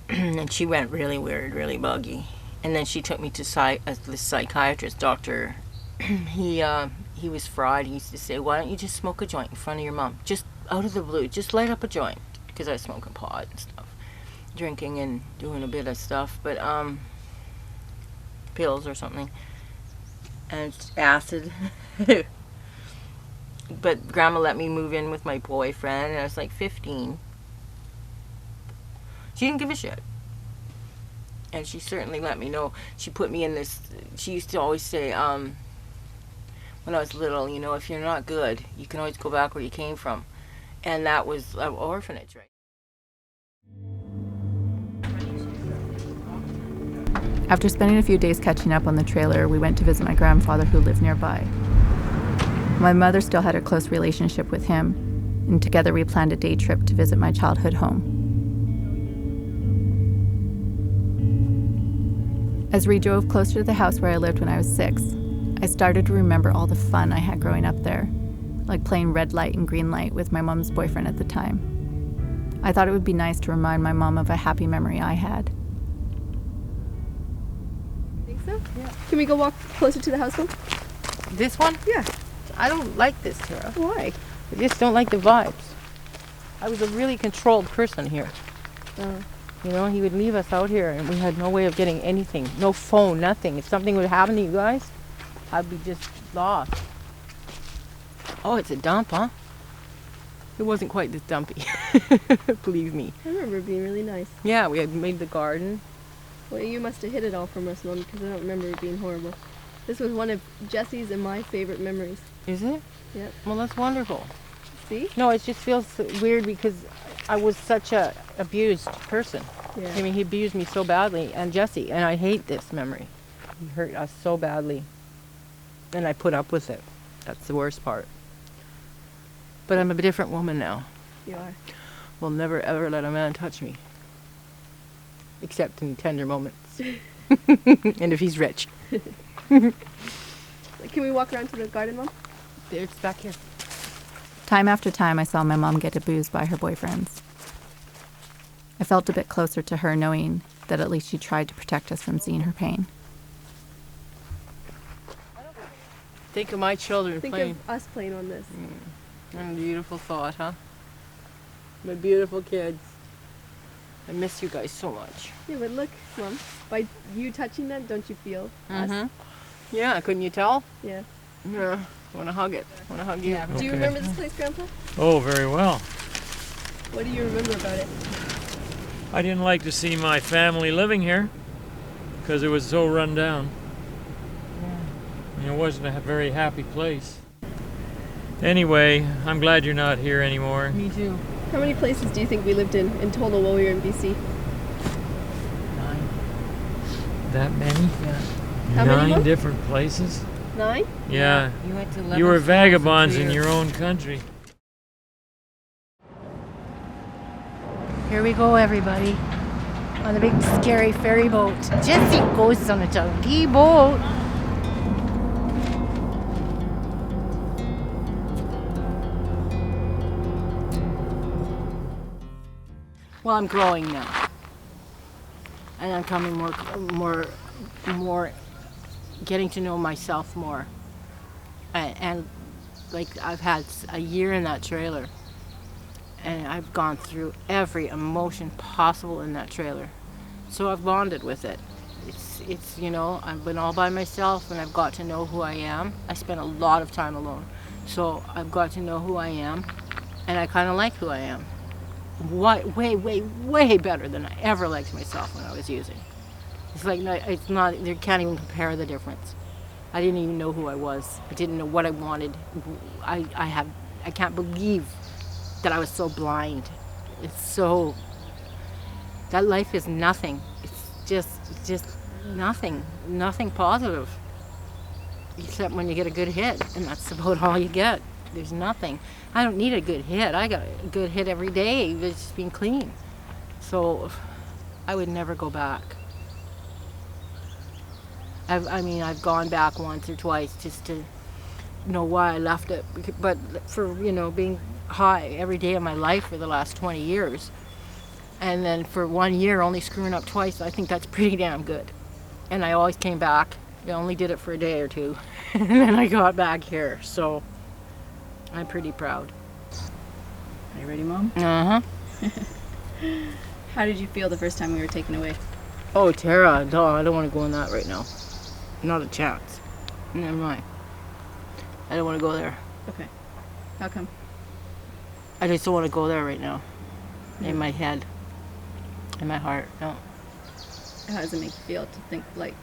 and she went really weird, really buggy, and then she took me to the psychiatrist, doctor. He was fried. He used to say, "Why don't you just smoke a joint in front of your mom, just out of the blue, just light up a joint," because I was smoking pot and stuff, drinking and doing a bit of stuff, but pills or something. And it's acid. But Grandma let me move in with my boyfriend, and I was like 15. She didn't give a shit. And she certainly let me know. She put me in this, she used to always say, when I was little, you know, if you're not good, you can always go back where you came from. And that was an orphanage, right? After spending a few days catching up on the trailer, we went to visit my grandfather who lived nearby. My mother still had a close relationship with him, and together we planned a day trip to visit my childhood home. As we drove closer to the house where I lived when I was 6, I started to remember all the fun I had growing up there, like playing red light and green light with my mom's boyfriend at the time. I thought it would be nice to remind my mom of a happy memory I had. Think so? Yeah. Can we go walk closer to the house one? This one? Yeah. I don't like this, Tara. Why? I just don't like the vibes. I was a really controlled person here. You know, he would leave us out here and we had no way of getting anything. No phone, nothing. If something would happen to you guys, I'd be just lost. Oh, it's a dump, huh? It wasn't quite this dumpy. Believe me. I remember it being really nice. Yeah, we had made the garden. Well, you must have hid it all from us, Mom, because I don't remember it being horrible. This was one of Jesse's and my favorite memories. Is it? Yeah. Well, that's wonderful. See? No, it just feels weird because I was such a abused person. Yeah. I mean, he abused me so badly, and Jesse, and I hate this memory. He hurt us so badly, and I put up with it. That's the worst part. But I'm a different woman now. You are. Will never ever let a man touch me, except in tender moments, and if he's rich. Can we walk around to the garden, Mom? It's back here. Time after time, I saw my mom get abused by her boyfriends. I felt a bit closer to her knowing that at least she tried to protect us from seeing her pain. Think of my children Think playing. of us playing on this. What a beautiful thought, huh? My beautiful kids. I miss you guys so much. Yeah, but look, Mom, by you touching that, don't you feel us? Yeah, couldn't you tell? Yeah. Yeah. I want to hug it. I want to hug you. Do you remember this place, Grandpa? Oh, very well. What do you remember about it? I didn't like to see my family living here because it was so run down. And it wasn't a very happy place. Anyway, I'm glad you're not here anymore. Me too. How many places do you think we lived in total while we were in BC? 9. That many? Yeah. How many, 9 Mom? different places? 9? Yeah. You went to 11 You were schools vagabonds in in 2 your years. own country. Here we go, everybody, on the big scary ferry boat. Jesse goes on a junkie boat. Well, I'm growing now, and I'm coming more, getting to know myself more, and like I've had a year in that trailer, and I've gone through every emotion possible in that trailer, so I've bonded with it. It's you know, I've been all by myself, and I've got to know who I am. I spent a lot of time alone, so I've got to know who I am, and I kind of like who I am. Way better than I ever liked myself when I was using. It's like, it's not, you can't even compare the difference. I didn't even know who I was. I didn't know what I wanted. I can't believe that I was so blind. It's so, that life is nothing. It's just nothing positive. Except when you get a good hit, and that's about all you get. There's nothing. I don't need a good hit. I got a good hit every day. It's just being clean. So I would never go back. I've gone back once or twice just to know why I left it. But for, you know, being high every day of my life for the last 20 years, and then for 1 year only screwing up twice, I think that's pretty damn good. And I always came back. I only did it for a day or two, and then I got back here. So I'm pretty proud. Are you ready, Mom? Uh-huh. How did you feel the first time we were taken away? Oh, Tara, no, I don't want to go on that right now. Not a chance. Never mind. I don't want to go there. Okay. How come? I just don't want to go there right now. In my head. In my heart. No. How does it make you feel to think like...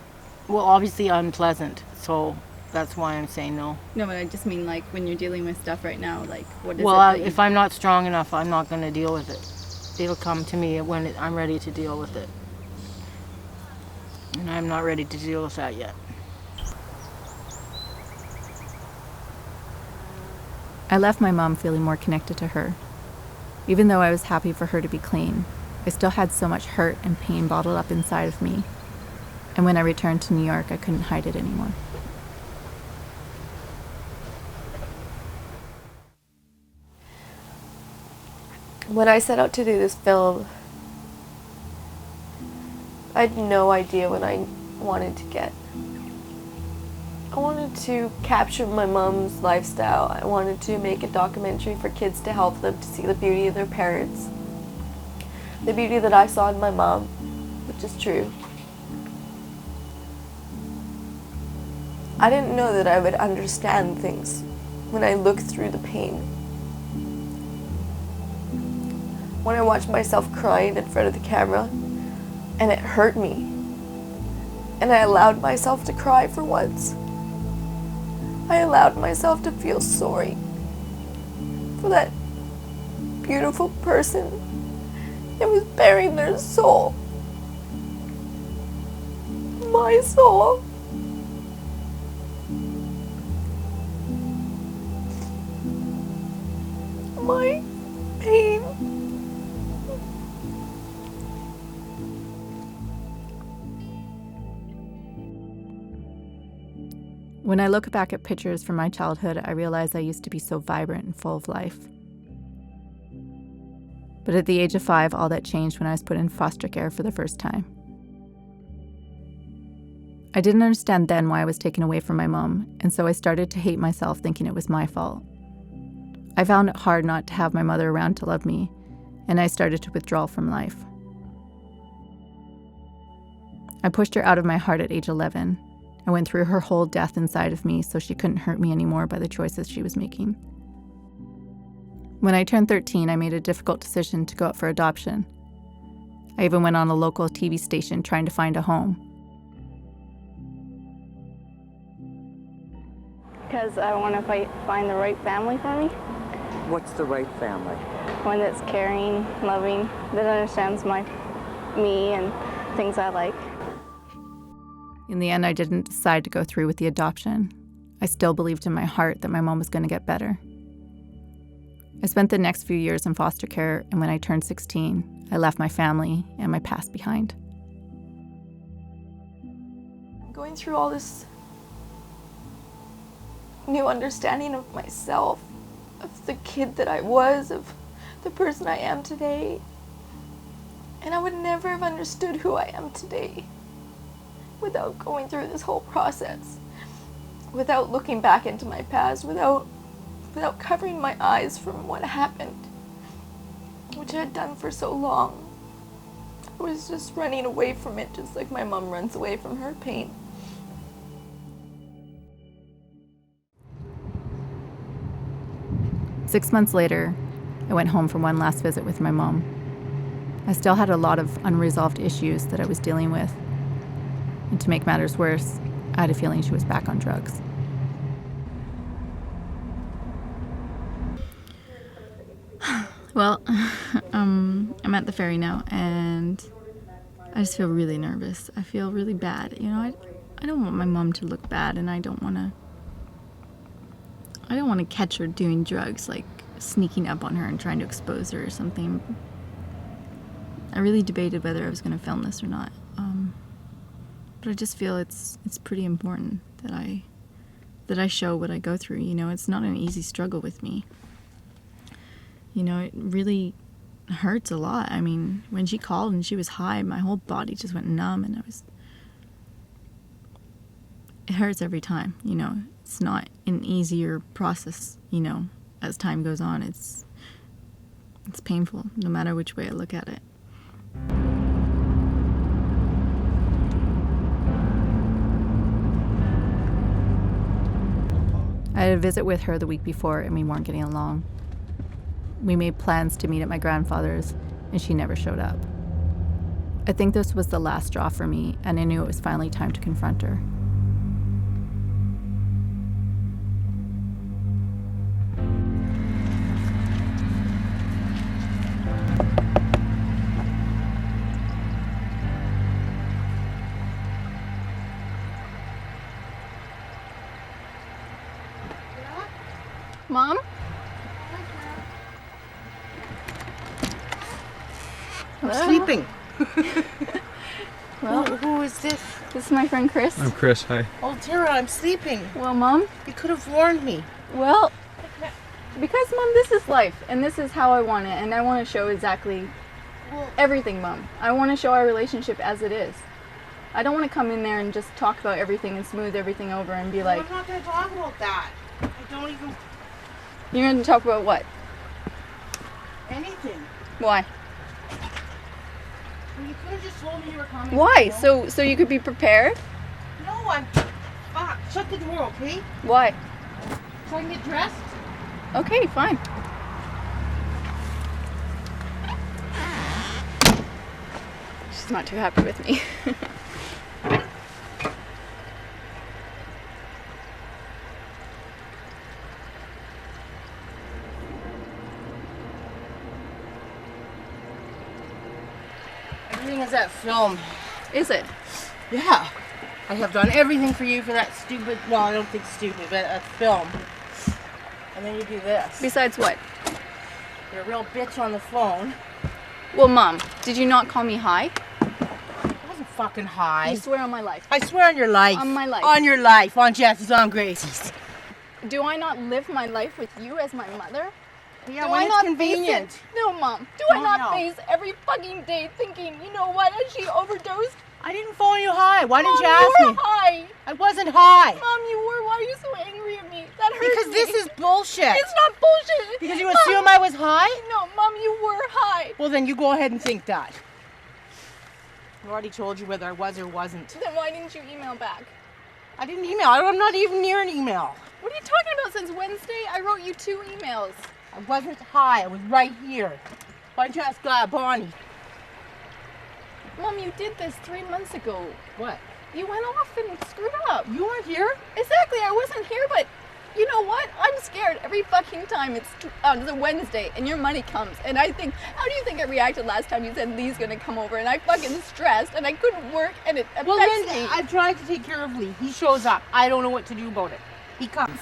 Well, obviously unpleasant, so that's why I'm saying no. No, but I just mean like when you're dealing with stuff right now, like what is well, it that if I'm not strong enough, I'm not going to deal with it. It'll come to me when I'm ready to deal with it. And I'm not ready to deal with that yet. I left my mom feeling more connected to her. Even though I was happy for her to be clean, I still had so much hurt and pain bottled up inside of me. And when I returned to New York, I couldn't hide it anymore. When I set out to do this film, I had no idea what I wanted to get. I wanted to capture my mom's lifestyle. I wanted to make a documentary for kids to help them to see the beauty of their parents. The beauty that I saw in my mom, which is true. I didn't know that I would understand things when I looked through the pain. When I watched myself crying in front of the camera, and it hurt me. And I allowed myself to cry for once. I allowed myself to feel sorry for that beautiful person that was bearing their soul. My soul. My pain. When I look back at pictures from my childhood, I realize I used to be so vibrant and full of life. But at the age of 5, all that changed when I was put in foster care for the first time. I didn't understand then why I was taken away from my mom, and so I started to hate myself, thinking it was my fault. I found it hard not to have my mother around to love me, and I started to withdraw from life. I pushed her out of my heart at age 11. I went through her whole death inside of me so she couldn't hurt me anymore by the choices she was making. When I turned 13, I made a difficult decision to go out for adoption. I even went on a local TV station trying to find a home. Because I want to find the right family for me. What's the right family? One that's caring, loving, that understands me and things I like. In the end, I didn't decide to go through with the adoption. I still believed in my heart that my mom was going to get better. I spent the next few years in foster care, and when I turned 16, I left my family and my past behind. Going through all this new understanding of myself, of the kid that I was, of the person I am today. And I would never have understood who I am today without going through this whole process, without looking back into my past, without covering my eyes from what happened, which I had done for so long. I was just running away from it, just like my mom runs away from her pain. Six months later, I went home for one last visit with my mom. I still had a lot of unresolved issues that I was dealing with. And to make matters worse, I had a feeling she was back on drugs. Well, I'm at the ferry now, and I just feel really nervous. I feel really bad. You know, I don't want my mom to look bad, and I don't want to catch her doing drugs, like sneaking up on her and trying to expose her or something. I really debated whether I was going to film this or not. But I just feel it's pretty important that I show what I go through. You know, it's not an easy struggle with me. You know, it really hurts a lot. I mean, when she called and she was high, my whole body just went numb, and it hurts every time, you know. It's not an easier process, you know, as time goes on. It's painful, no matter which way I look at it. I had a visit with her the week before and we weren't getting along. We made plans to meet at my grandfather's and she never showed up. I think this was the last straw for me and I knew it was finally time to confront her. Mom? I'm sleeping. Well, who is this? This is my friend Chris. I'm Chris, hi. Oh, Tarah, I'm sleeping. Well, Mom? You could have warned me. Well, because, Mom, this is life, and this is how I want it, and I want to show exactly everything, Mom. I want to show our relationship as it is. I don't want to come in there and just talk about everything and smooth everything over and be like... I'm not going to talk about that. I don't even... You're going to talk about what? Anything. Why? Well, you could have just told me you were coming. Why? So you could be prepared? No, I'm... Fuck. Shut the door, okay? Why? So I can get dressed? Okay, fine. She's not too happy with me. Everything is that film. Is it? Yeah. I have done everything for you for that stupid... Well, I don't think stupid, but that film. And then you do this. Besides what? You're a real bitch on the phone. Well, Mom, did you not call me high? I wasn't fucking high. I swear on my life. I swear on your life. On my life. On your life. On Jesse's, on Gracie's. Do I not live my life with you as my mother? Yeah, Do when I it's not convenient. Face it? No, Mom. Do I Oh, not no. face every fucking day thinking, you know what, has she overdosed? I didn't phone you high. Why didn't Mom, you ask you were me? high. I wasn't high. Mom, you were. Why are you so angry at me? That hurts Because me. this is bullshit. It's not bullshit. Because you Mom, assume I was high? No, Mom, you were high. Well, then you go ahead and think that. I already told you whether I was or wasn't. Then why didn't you email back? I didn't email. I'm not even near an email. What are you talking about? Since Wednesday, I wrote you 2 emails. I wasn't high. I was right here. Why don't you ask Bonnie? Mom, you did this 3 months ago. What? You went off and screwed up. You weren't here? Exactly, I wasn't here, but you know what? I'm scared every fucking time it's a Wednesday and your money comes. And I think, how do you think I reacted last time you said Lee's gonna come over and I fucking stressed and I couldn't work and it affects Well, then me. I've tried to take care of Lee. He shows up. I don't know what to do about it. He comes.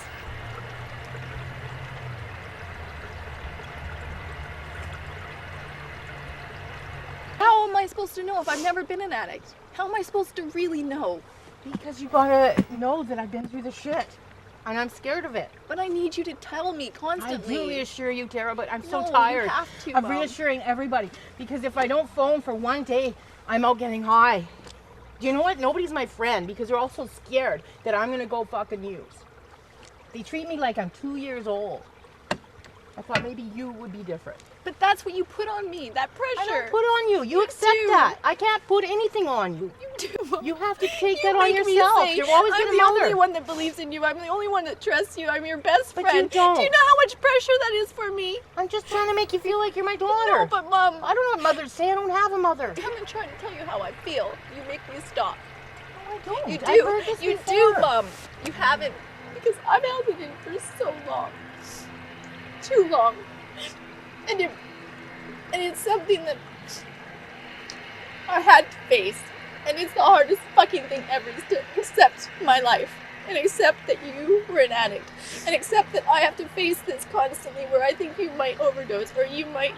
How am I supposed to know if I've never been an addict? How am I supposed to really know? Because you gotta know that I've been through the shit. And I'm scared of it. But I need you to tell me constantly. I do reassure you, Tarah, but I'm so No, you tired have to, of Mom. reassuring everybody. Because if I don't phone for one day, I'm out getting high. Do you know what? Nobody's my friend because they're all so scared that I'm gonna go fucking use. They treat me like I'm 2 years old. I thought maybe you would be different. But that's what you put on me, that pressure. I don't put on you. You accept do. that. I can't put anything on you. You do, Mom. You have to take You that on make me yourself. say, You're always I'm been a the mother. only one that believes in you. I'm the only one that trusts you. I'm your best But friend. you don't. Do you know how much pressure that is for me? I'm just trying to make you feel like you're my daughter. No, but Mom, I don't know what mothers say. I don't have a mother. I'm trying to tell you how I feel. You make me stop. No, I don't. You I've heard do. this You before. do, Mom. You haven't. Because I've held it in for so long. Too long. And it's something that I had to face. And it's the hardest fucking thing ever is to accept my life. And accept that you were an addict. And accept that I have to face this constantly where I think you might overdose or you might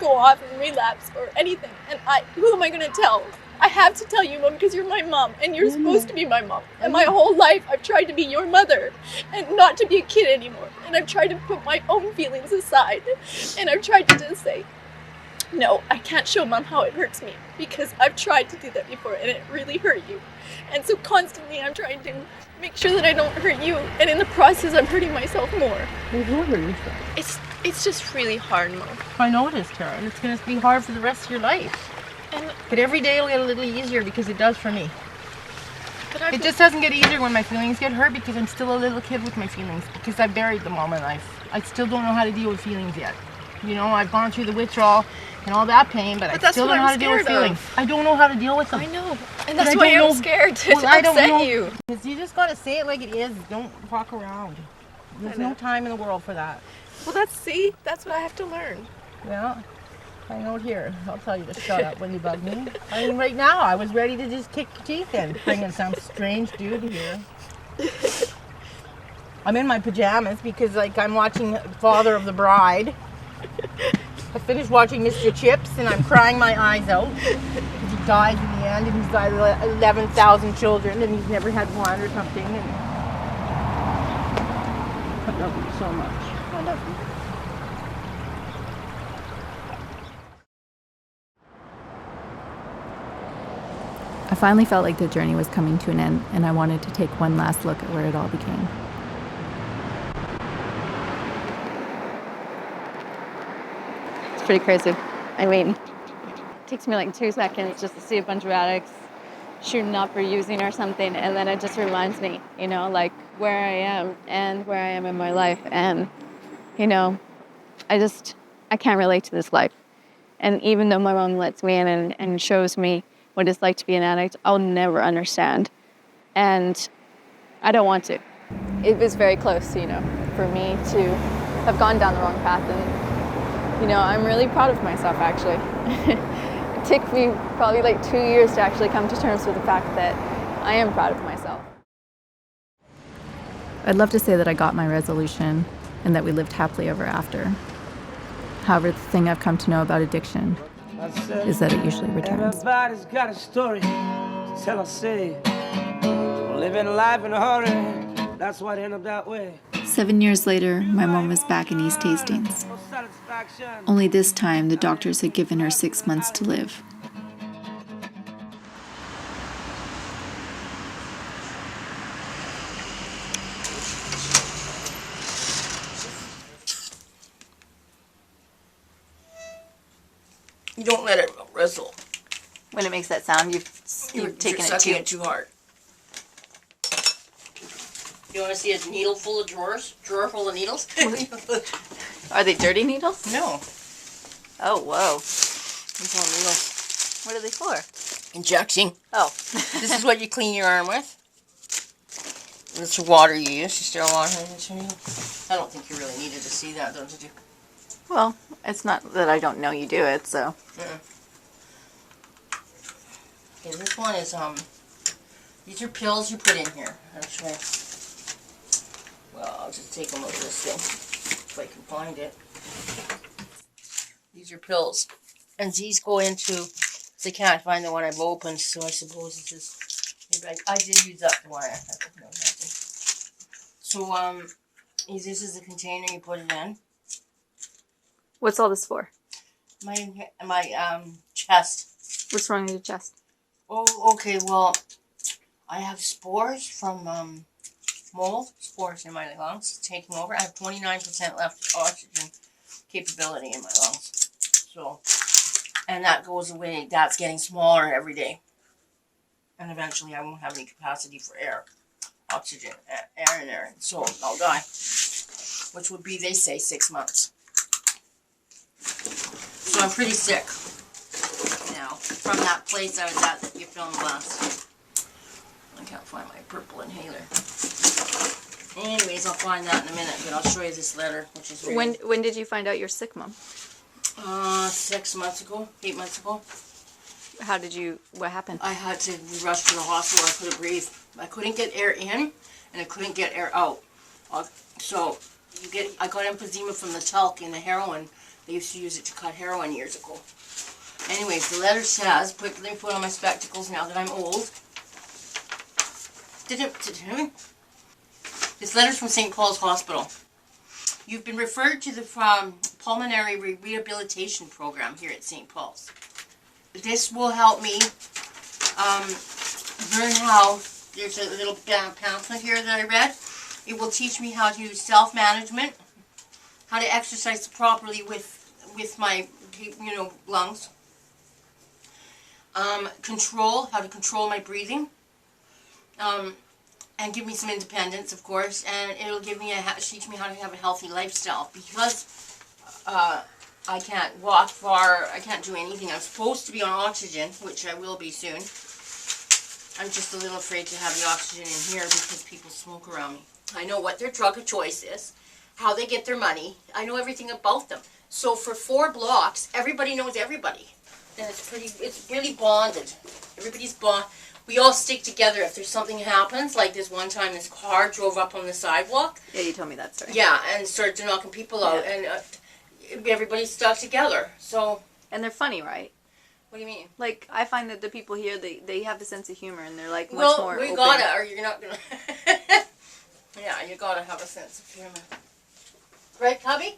go off and relapse or anything. And who am I going to tell? I have to tell you, Mom, because you're my mom and you're supposed to be my mom. And my whole life I've tried to be your mother and not to be a kid anymore. And I've tried to put my own feelings aside. And I've tried to just say, no, I can't show Mom how it hurts me because I've tried to do that before and it really hurt you. And so constantly I'm trying to make sure that I don't hurt you. And in the process, I'm hurting myself more. It's just really hard, Mom. I know it is, Tarah, and it's going to be hard for the rest of your life. And But every day will get a little easier because it does for me. It just doesn't get easier when my feelings get hurt because I'm still a little kid with my feelings because I buried them all my life. I still don't know how to deal with feelings yet. You know, I've gone through the withdrawal and all that pain, but I still don't know how to deal with feelings. I don't know how to deal with them. I know, and that's why I'm scared to upset you. Because you just gotta say it like it is. Don't walk around. There's no time in the world for that. Well, that's what I have to learn. Yeah. I know here. I'll tell you to shut up when you bug me. I mean, right now, I was ready to just kick your teeth in, bringing some strange dude here. I'm in my pajamas because, like, I'm watching Father of the Bride. I finished watching Mr. Chips, and I'm crying my eyes out. Because he dies in the end, and he's got 11,000 children, and he's never had one or something. And I love you so much. I love you. I finally felt like the journey was coming to an end, and I wanted to take one last look at where it all began. It's pretty crazy. I mean, it takes me like 2 seconds just to see a bunch of addicts shooting up or using or something, and then it just reminds me, you know, like where I am and where I am in my life, and, you know, I can't relate to this life. And even though my mom lets me in and shows me what it's like to be an addict, I'll never understand. And I don't want to. It was very close, you know, for me to have gone down the wrong path. And, you know, I'm really proud of myself, actually. It took me probably like 2 years to actually come to terms with the fact that I am proud of myself. I'd love to say that I got my resolution and that we lived happily ever after. However, the thing I've come to know about addiction is that it usually returns. Everybody's got a story to tell us, say. Living life in a hurry, that's why it ended up that way. 7 years later, my mom was back in East Hastings. Only this time, the doctors had given her 6 months to live. You don't let it wrestle. When it makes that sound, you've taken it too hard. You want to see a needle full of drawers? Drawer full of needles? Are they dirty needles? No. Oh, whoa. These are needles. What are they for? Injecting. Oh. This is what you clean your arm with. It's the water you use. You still water. I don't think you really needed to see that, don't you? Well, it's not that I don't know you do it, so. Yeah. Okay, this one is, these are pills you put in here. Actually. Well, I'll just take them over this thing, if I can find it. These are pills. And these go into, I can't find the one I've opened, so I suppose it's just, maybe I did use up the one I had. No, nothing. So, this is the container you put it in. What's all this for? My chest. What's wrong with your chest? Oh, okay, well, I have spores from, mold, spores in my lungs, taking over. I have 29% left oxygen capability in my lungs. So, and that goes away. That's getting smaller every day. And eventually I won't have any capacity for air, oxygen, air in there. So I'll die. Which would be, they say, 6 months. So I'm pretty sick now from that place I was at that you filmed last. I can't find my purple inhaler. Anyways, I'll find that in a minute, but I'll show you this letter, which is really... When did you find out you're sick, Mom? 6 months ago, 8 months ago. What happened? I had to rush to the hospital. I couldn't breathe. I couldn't get air in, and I couldn't get air out. So, I got emphysema from the talc and the heroin. They used to use it to cut heroin years ago. Anyways, the letter says, let me put on my spectacles now that I'm old. This letter's from St. Paul's Hospital. You've been referred to the pulmonary rehabilitation program here at St. Paul's. This will help me learn how, there's a little pamphlet here that I read. It will teach me how to do self-management, how to exercise properly with my, lungs. How to control my breathing. and give me some independence, of course, and it'll give me teach me how to have a healthy lifestyle, because I can't walk far, I can't do anything. I'm supposed to be on oxygen, which I will be soon. I'm just a little afraid to have the oxygen in here because people smoke around me. I know what their drug of choice is, how they get their money. I know everything about them. So for 4 blocks, everybody knows everybody. And it's really bonded. Everybody's bonded. We all stick together. If there's something happens, like this one time this car drove up on the sidewalk. Yeah, you told me that story. Yeah, and started knocking people out. Yeah. And everybody's stuck together. So. And they're funny, right? What do you mean? Like, I find that the people here, they have a sense of humor, and they're like much well, more we open. gotta, or you're not gonna. Yeah, you gotta have a sense of humor. Right, Cubby?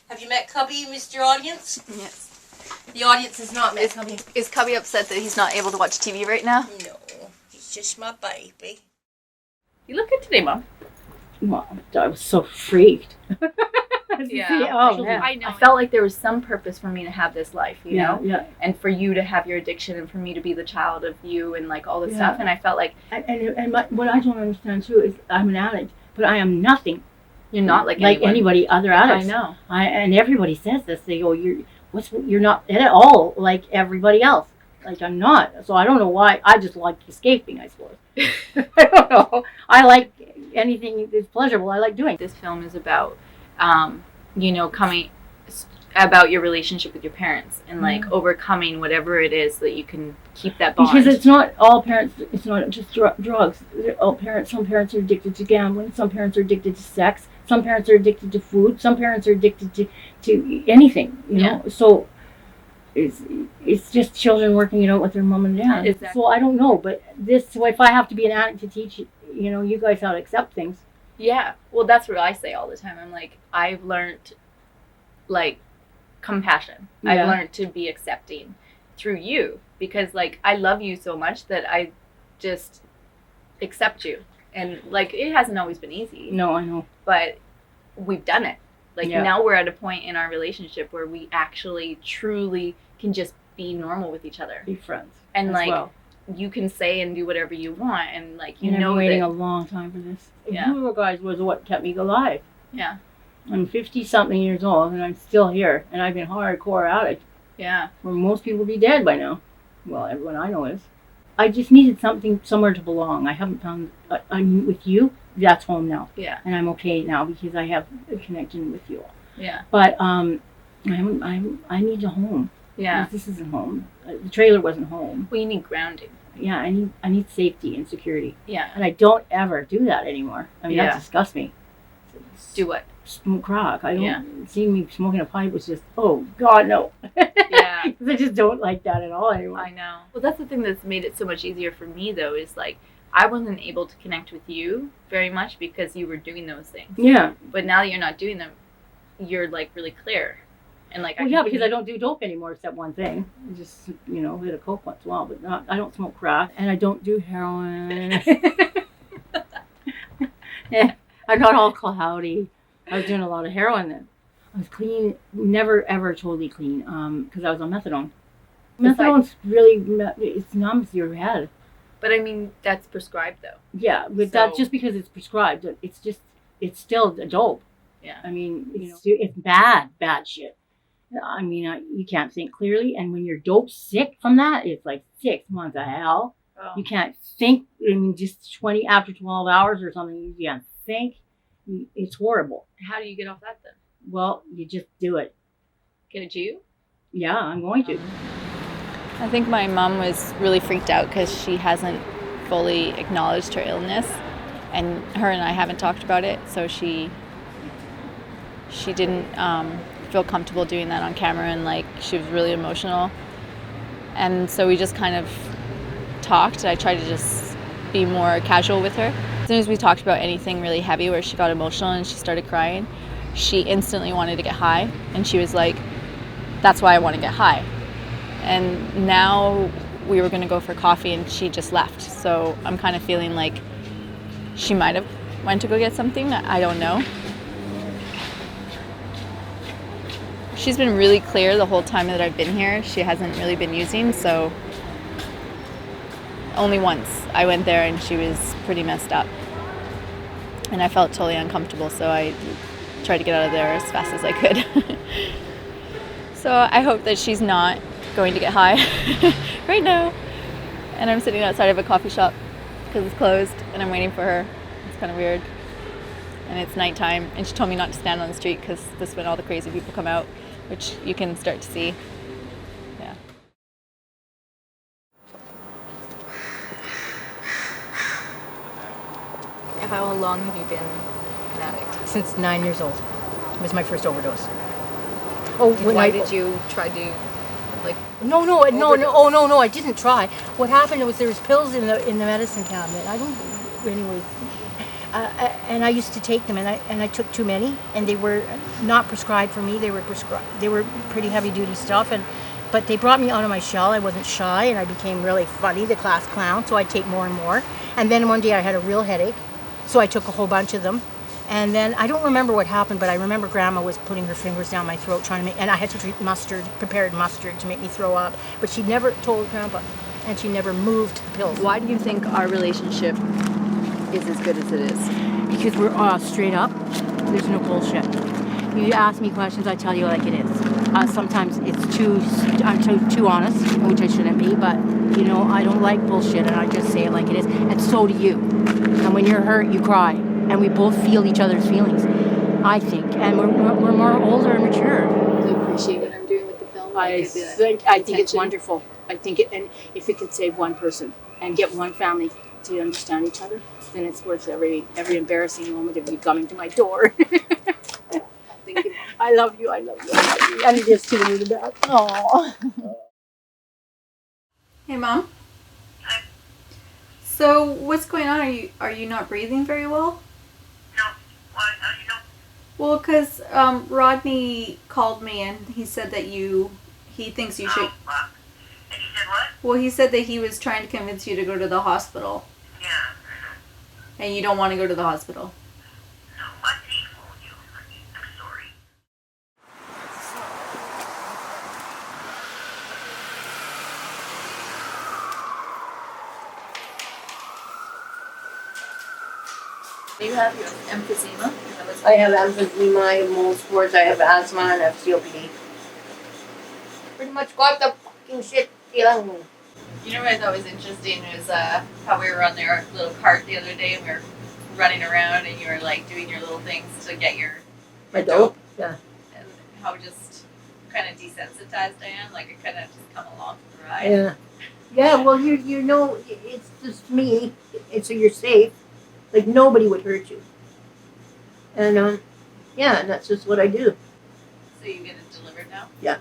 Have you met Cubby, Mr. Audience? Yes. The audience has not met Cubby. Is Cubby upset that he's not able to watch TV right now? No, he's just my baby. You look good today, Mom. Well, I was so freaked. Yeah. Oh, man. I felt like there was some purpose for me to have this life, you know? Yeah. And for you to have your addiction and for me to be the child of you and like all this stuff. And I felt like... What I don't understand too is I'm an addict, but I am nothing. You're not like anybody other addicts. I know. And everybody says this. They go, you're not at all like everybody else. Like I'm not. So I don't know why. I just like escaping, I suppose. I don't know. I like anything that's pleasurable. I like doing. This film is about... about your relationship with your parents and like overcoming whatever it is that you can keep that bond. Because it's not all parents, it's not just drugs. All parents, some parents are addicted to gambling, some parents are addicted to sex, some parents are addicted to food, some parents are addicted to anything, you know? So it's just children working it out with their mom and dad. Exactly. So I don't know, but so if I have to be an addict to teach you guys how to accept things. Yeah, well, that's what I say all the time. I'm like, I've learned, like, compassion. Yeah. I've learned to be accepting through you because, like, I love you so much that I just accept you. And, like, it hasn't always been easy. No, I know. But we've done it. Like, now we're at a point in our relationship where we actually, truly can just be normal with each other. Be friends. And, like, you can say and do whatever you want. And, like, you and know I've been waiting a long time for this. Yeah. You guys was what kept me alive. Yeah. I'm 50-something years old, and I'm still here. And I've been hardcore addict. Yeah. Where most people would be dead by now. Well, everyone I know is. I just needed somewhere to belong. I haven't found... I'm with you. That's home now. Yeah. And I'm okay now because I have a connection with you all. Yeah. But I need a home. Yeah. This isn't home. The trailer wasn't home. Well, you need grounding. Yeah, I need safety and security. Yeah. And I don't ever do that anymore. I mean, that disgusts me. Do what? Smoke crack. I don't... Seeing me smoking a pipe was just, oh, God, no. Yeah. Because I just don't like that at all anymore. I know. Well, that's the thing that's made it so much easier for me, though, is, like, I wasn't able to connect with you very much because you were doing those things. Yeah. But now that you're not doing them, you're, like, really clear. And, like, well, because I don't do dope anymore except one thing. I just, hit a coke once in a while, but I don't smoke crack. And I don't do heroin. I got all cloudy. I was doing a lot of heroin then. I was clean, never ever totally clean, because I was on methadone. Methadone's really, it numbs your head. But I mean, that's prescribed though. Yeah, but that's just because it's prescribed. It's still a dope. Yeah. I mean, it's bad shit. I mean, you can't think clearly, and when you're dope sick from that, it's like 6 months of hell. Oh. You can't think. I mean, just after 12 hours or something, you can't think. It's horrible. How do you get off that then? Well, you just do it. Could you? Yeah, I'm going to. I think my mom was really freaked out because she hasn't fully acknowledged her illness, and her and I haven't talked about it, so she didn't feel comfortable doing that on camera, and like she was really emotional, and so we just kind of talked. I tried to just be more casual with her. As soon as we talked about anything really heavy where she got emotional and she started crying, she instantly wanted to get high, and she was like, that's why I want to get high. And now we were going to go for coffee and she just left. So I'm kind of feeling like she might have went to go get something. I don't know. She's been really clear the whole time that I've been here. She hasn't really been using, so only once I went there and she was pretty messed up. And I felt totally uncomfortable, so I tried to get out of there as fast as I could. So I hope that she's not going to get high right now. And I'm sitting outside of a coffee shop because it's closed and I'm waiting for her. It's kind of weird. And it's nighttime, and she told me not to stand on the street because this is when all the crazy people come out, which you can start to see. Yeah. How long have you been an addict? Since 9 years old. It was my first overdose. Oh, Why did you try to, like? No, I didn't try. What happened was there was pills in the medicine cabinet. Anyways. And I used to take them, and I took too many, and they were not prescribed for me. They were pretty heavy duty stuff, but they brought me out of my shell. I wasn't shy, and I became really funny, the class clown. So I'd take more and more. And then one day I had a real headache, so I took a whole bunch of them. And then I don't remember what happened, but I remember Grandma was putting her fingers down my throat trying to make, and I had to drink prepared mustard to make me throw up. But she never told Grandpa, and she never moved the pills. Why do you think our relationship is as good as it is? Because we're all straight up. There's no bullshit. You ask me questions, I tell you like it is. Sometimes I'm too honest, which I shouldn't be, but you know, I don't like bullshit, and I just say it like it is. And so do you. And when you're hurt, you cry, and we both feel each other's feelings, I think. And we're more older and mature. Do you appreciate what I'm doing with the film? I think it's wonderful. I think and if it could save one person and get one family to understand each other, then it's worth every embarrassing moment of you coming to my door. Thank you. I love you. And it is to me the best. Oh. Hey, Mom. So what's going on? Are you not breathing very well? No. Why? How do you know? Well, because Rodney called me and he said that he thinks you should. And he said what? Well, he said that he was trying to convince you to go to the hospital. Yeah. And you don't want to go to the hospital. No. Why did he phone you? I'm sorry. Do you have your emphysema? I have emphysema, I have mold spores, I have asthma, and I have COPD. Pretty much got the fucking shit dealing. You know what I thought was interesting was how we were on their little cart the other day and we were running around and you were like doing your little things to get your dope. Yeah. And how just kind of desensitized I am, like it kind of just come along for the ride. Yeah. Yeah, well, you know, it's just me. So you're safe. Like, nobody would hurt you. And, yeah, and that's just what I do. So you get it delivered now? Yeah.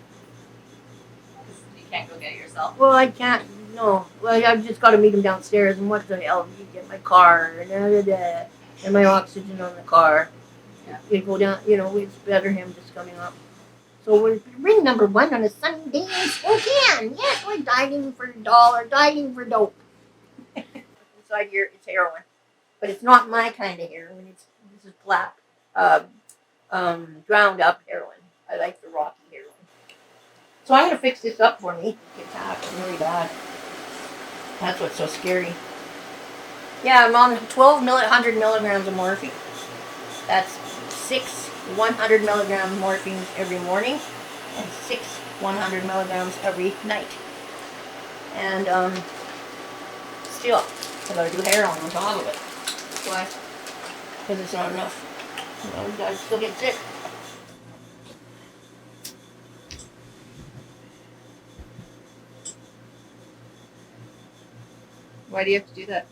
You can't go get it yourself? Well, I can't, no. Well, I've just got to meet him downstairs, and what the hell, you get my car, and my oxygen on the car. Yeah. You go down, you know, it's better him just coming up. So we're ring number 1 on a sunny day in Spokane. Yes, we're diving for $1, diving for dope. Inside here, it's heroin. But it's not my kind of heroin. This is black, ground up heroin. I like the rocky heroin. So I'm going to fix this up for me. It's attacked really bad. That's what's so scary. Yeah, I'm on 100 milligrams of morphine. That's 6 100 milligram morphine every morning and 6 100 milligrams every night. And still, I gotta do heroin on top of it. Why? Because it's not enough. You know, I still get sick. Why do you have to do that?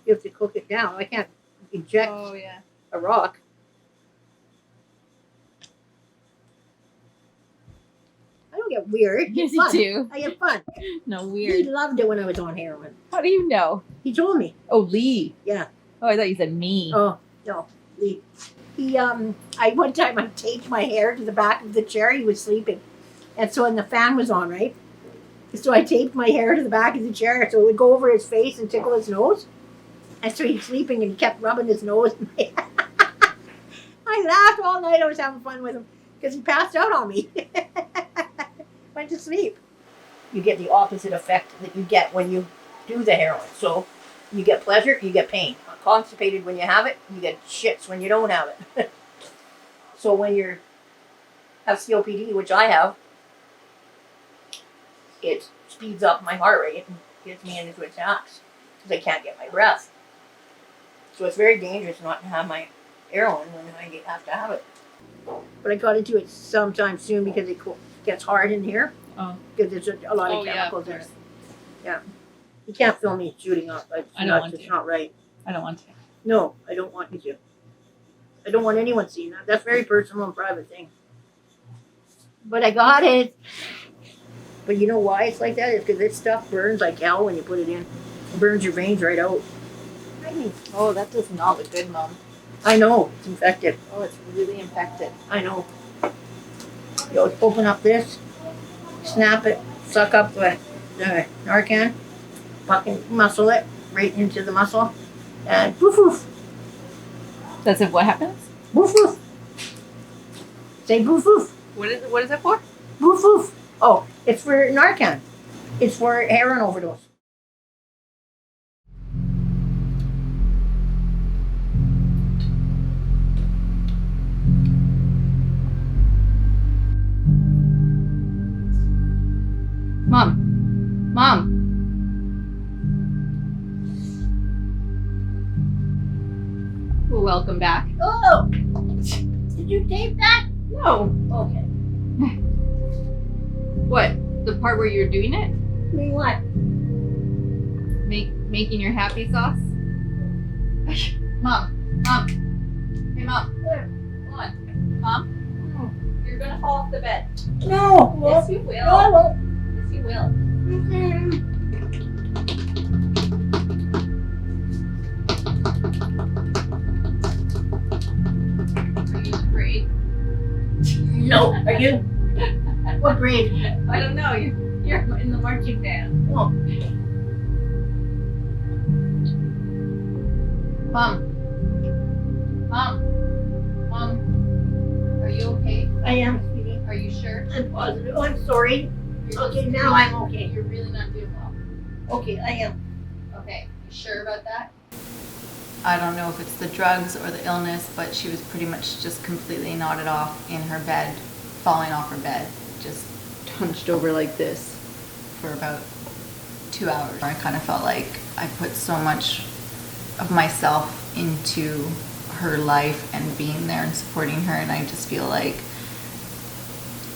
You have to cook it down. I can't inject a rock. I don't get weird. Yes, It's fun. you do. I have fun. No, He weird. loved it when I was on heroin. How do you know? He told me. Oh, Lee. Yeah. Oh, I thought you said me. Oh, no. Lee. One time I taped my hair to the back of the chair. He was sleeping. And so, and the fan was on, right? So I taped my hair to the back of the chair so it would go over his face and tickle his nose. And so he's sleeping and he kept rubbing his nose. I laughed all night. I was having fun with him because he passed out on me. Went to sleep. You get the opposite effect that you get when you do the heroin. So you get pleasure, you get pain. Constipated when you have it, you get shits when you don't have it. So when you have COPD, which I have, it speeds up my heart rate and gets me into attacks because I can't get my breath. So it's very dangerous not to have my heroin when I have to have it. But I got into it sometime soon because it gets hard in here. Oh. Because there's a lot of chemicals in it. Yeah. You can't film me shooting up. I don't want to. It's not right. I don't want to. No, I don't want you to. I don't want anyone seeing that. That's very personal and private thing. But I got it. But you know why it's like that? It's because this stuff burns like hell when you put it in. It burns your veins right out. Oh, that does not look good, Mom. I know. It's infected. Oh, it's really infected. I know. You open up this, snap it, suck up the Narcan, fucking muscle it right into the muscle, and woof woof. That's it. What happens? Woof woof. Say woof woof. What is it for? Woof woof. Oh, it's for Narcan. It's for heroin overdose. Mom. Well, welcome back. Oh! Did you tape that? No. Okay. What? The part where you're doing it? Doing what? Making your happy sauce? Mom. Hey, Mom. Come on. Mom? You're gonna fall off the bed. No. Yes, you will. No, I won't. Yes, you will. Are you afraid? No. Are you? What grade? I don't know. You're in the marching band. Oh. Mom. Are you okay? I am, sweetie. Are you sure? I'm positive. Oh, I'm sorry. Okay, now I'm okay. You're really not doing well. Okay, I am. Okay. You sure about that? I don't know if it's the drugs or the illness, but she was pretty much just completely nodded off in her bed, falling off her bed, just hunched over like this for about 2 hours. I kind of felt like I put so much of myself into her life and being there and supporting her, and I just feel like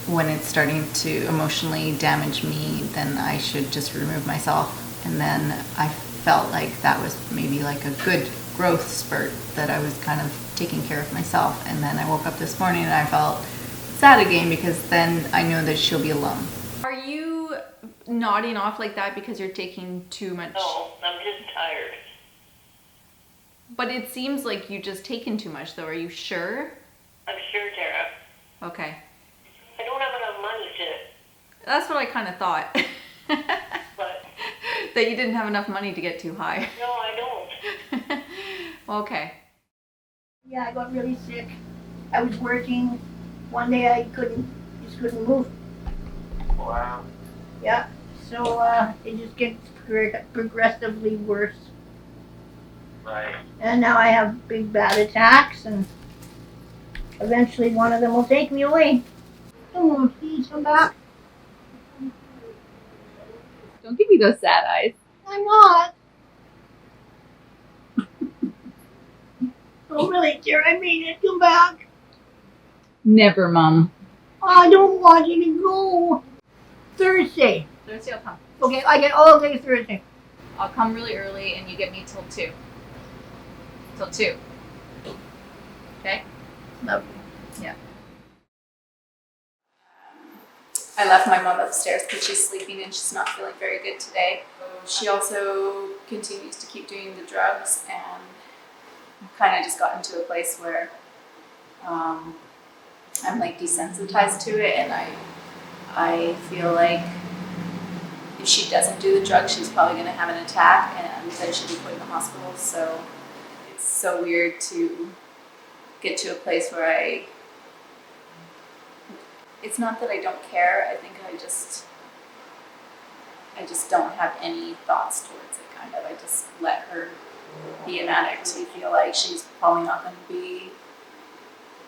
when it's starting to emotionally damage me, then I should just remove myself. And then I felt like that was maybe like a good growth spurt, that I was kind of taking care of myself. And then I woke up this morning and I felt sad again, because then I know that she'll be alone. Are you nodding off like that because you're taking too much? No, I'm just tired. But it seems like you just taken too much, though. Are you sure? I'm sure, Tara. Okay. I don't have enough money to... That's what I kind of thought. What? That you didn't have enough money to get too high. No, I don't. Okay. Yeah, I got really sick. I was working. One day I just couldn't move. Wow. Yeah. So it just gets progressively worse. Right. And now I have big bad attacks, and eventually one of them will take me away. Come on, please come back. Don't give me those sad eyes. I'm not. Oh, really, dear, I mean it. Come back. Never, Mom. I don't want you to go. Thursday. Thursday I'll come. Okay, I get all day Thursday. I'll come really early and you get me till 2. Till 2. Okay? Lovely. Yeah. I left my mom upstairs because she's sleeping and she's not feeling very good today. She also continues to keep doing the drugs, and kind of just got into a place where I'm like desensitized to it, and I feel like if she doesn't do the drugs, she's probably going to have an attack and then she'll be put in the hospital. So it's so weird to get to a place where it's not that I don't care. I think I just don't have any thoughts towards it, kind of. I just let her be an addict. I feel like she's probably not going to be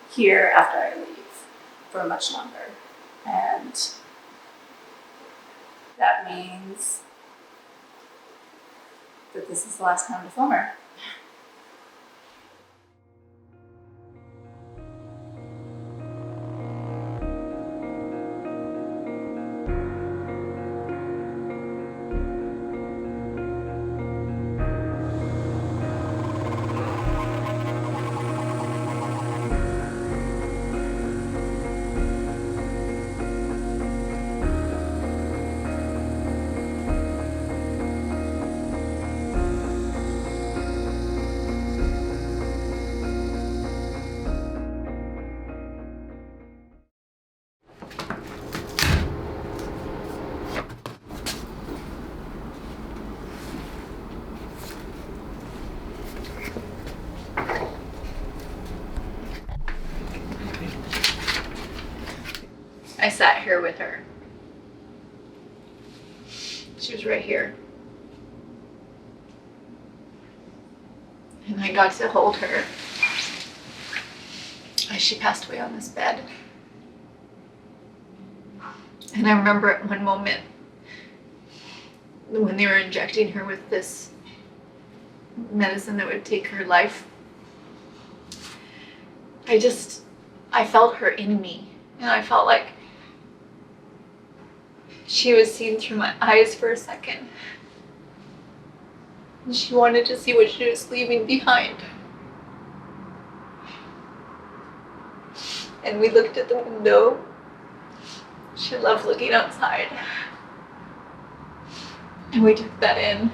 here after I leave for much longer. And that means that this is the last time to film her. I sat here with her. She was right here. And I got to hold her as she passed away on this bed. And I remember at one moment when they were injecting her with this medicine that would take her life, I felt her in me. And I felt like she was seen through my eyes for a second. And she wanted to see what she was leaving behind. And we looked at the window. She loved looking outside. And we took that in.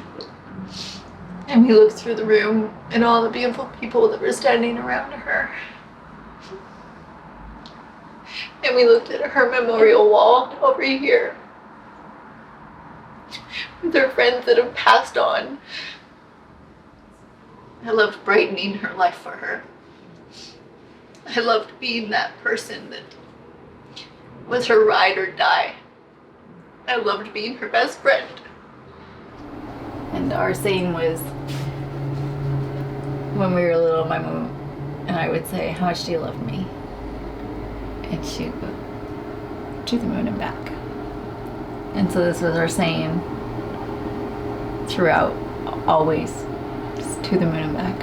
And we looked through the room and all the beautiful people that were standing around her. And we looked at her memorial wall over here with her friends that have passed on. I loved brightening her life for her. I loved being that person that was her ride or die. I loved being her best friend. And our saying was, when we were little, my mom and I would say, "How much do you love me?" And she'd go, "To the moon and back." And so this was our saying throughout, always, just to the moon and back.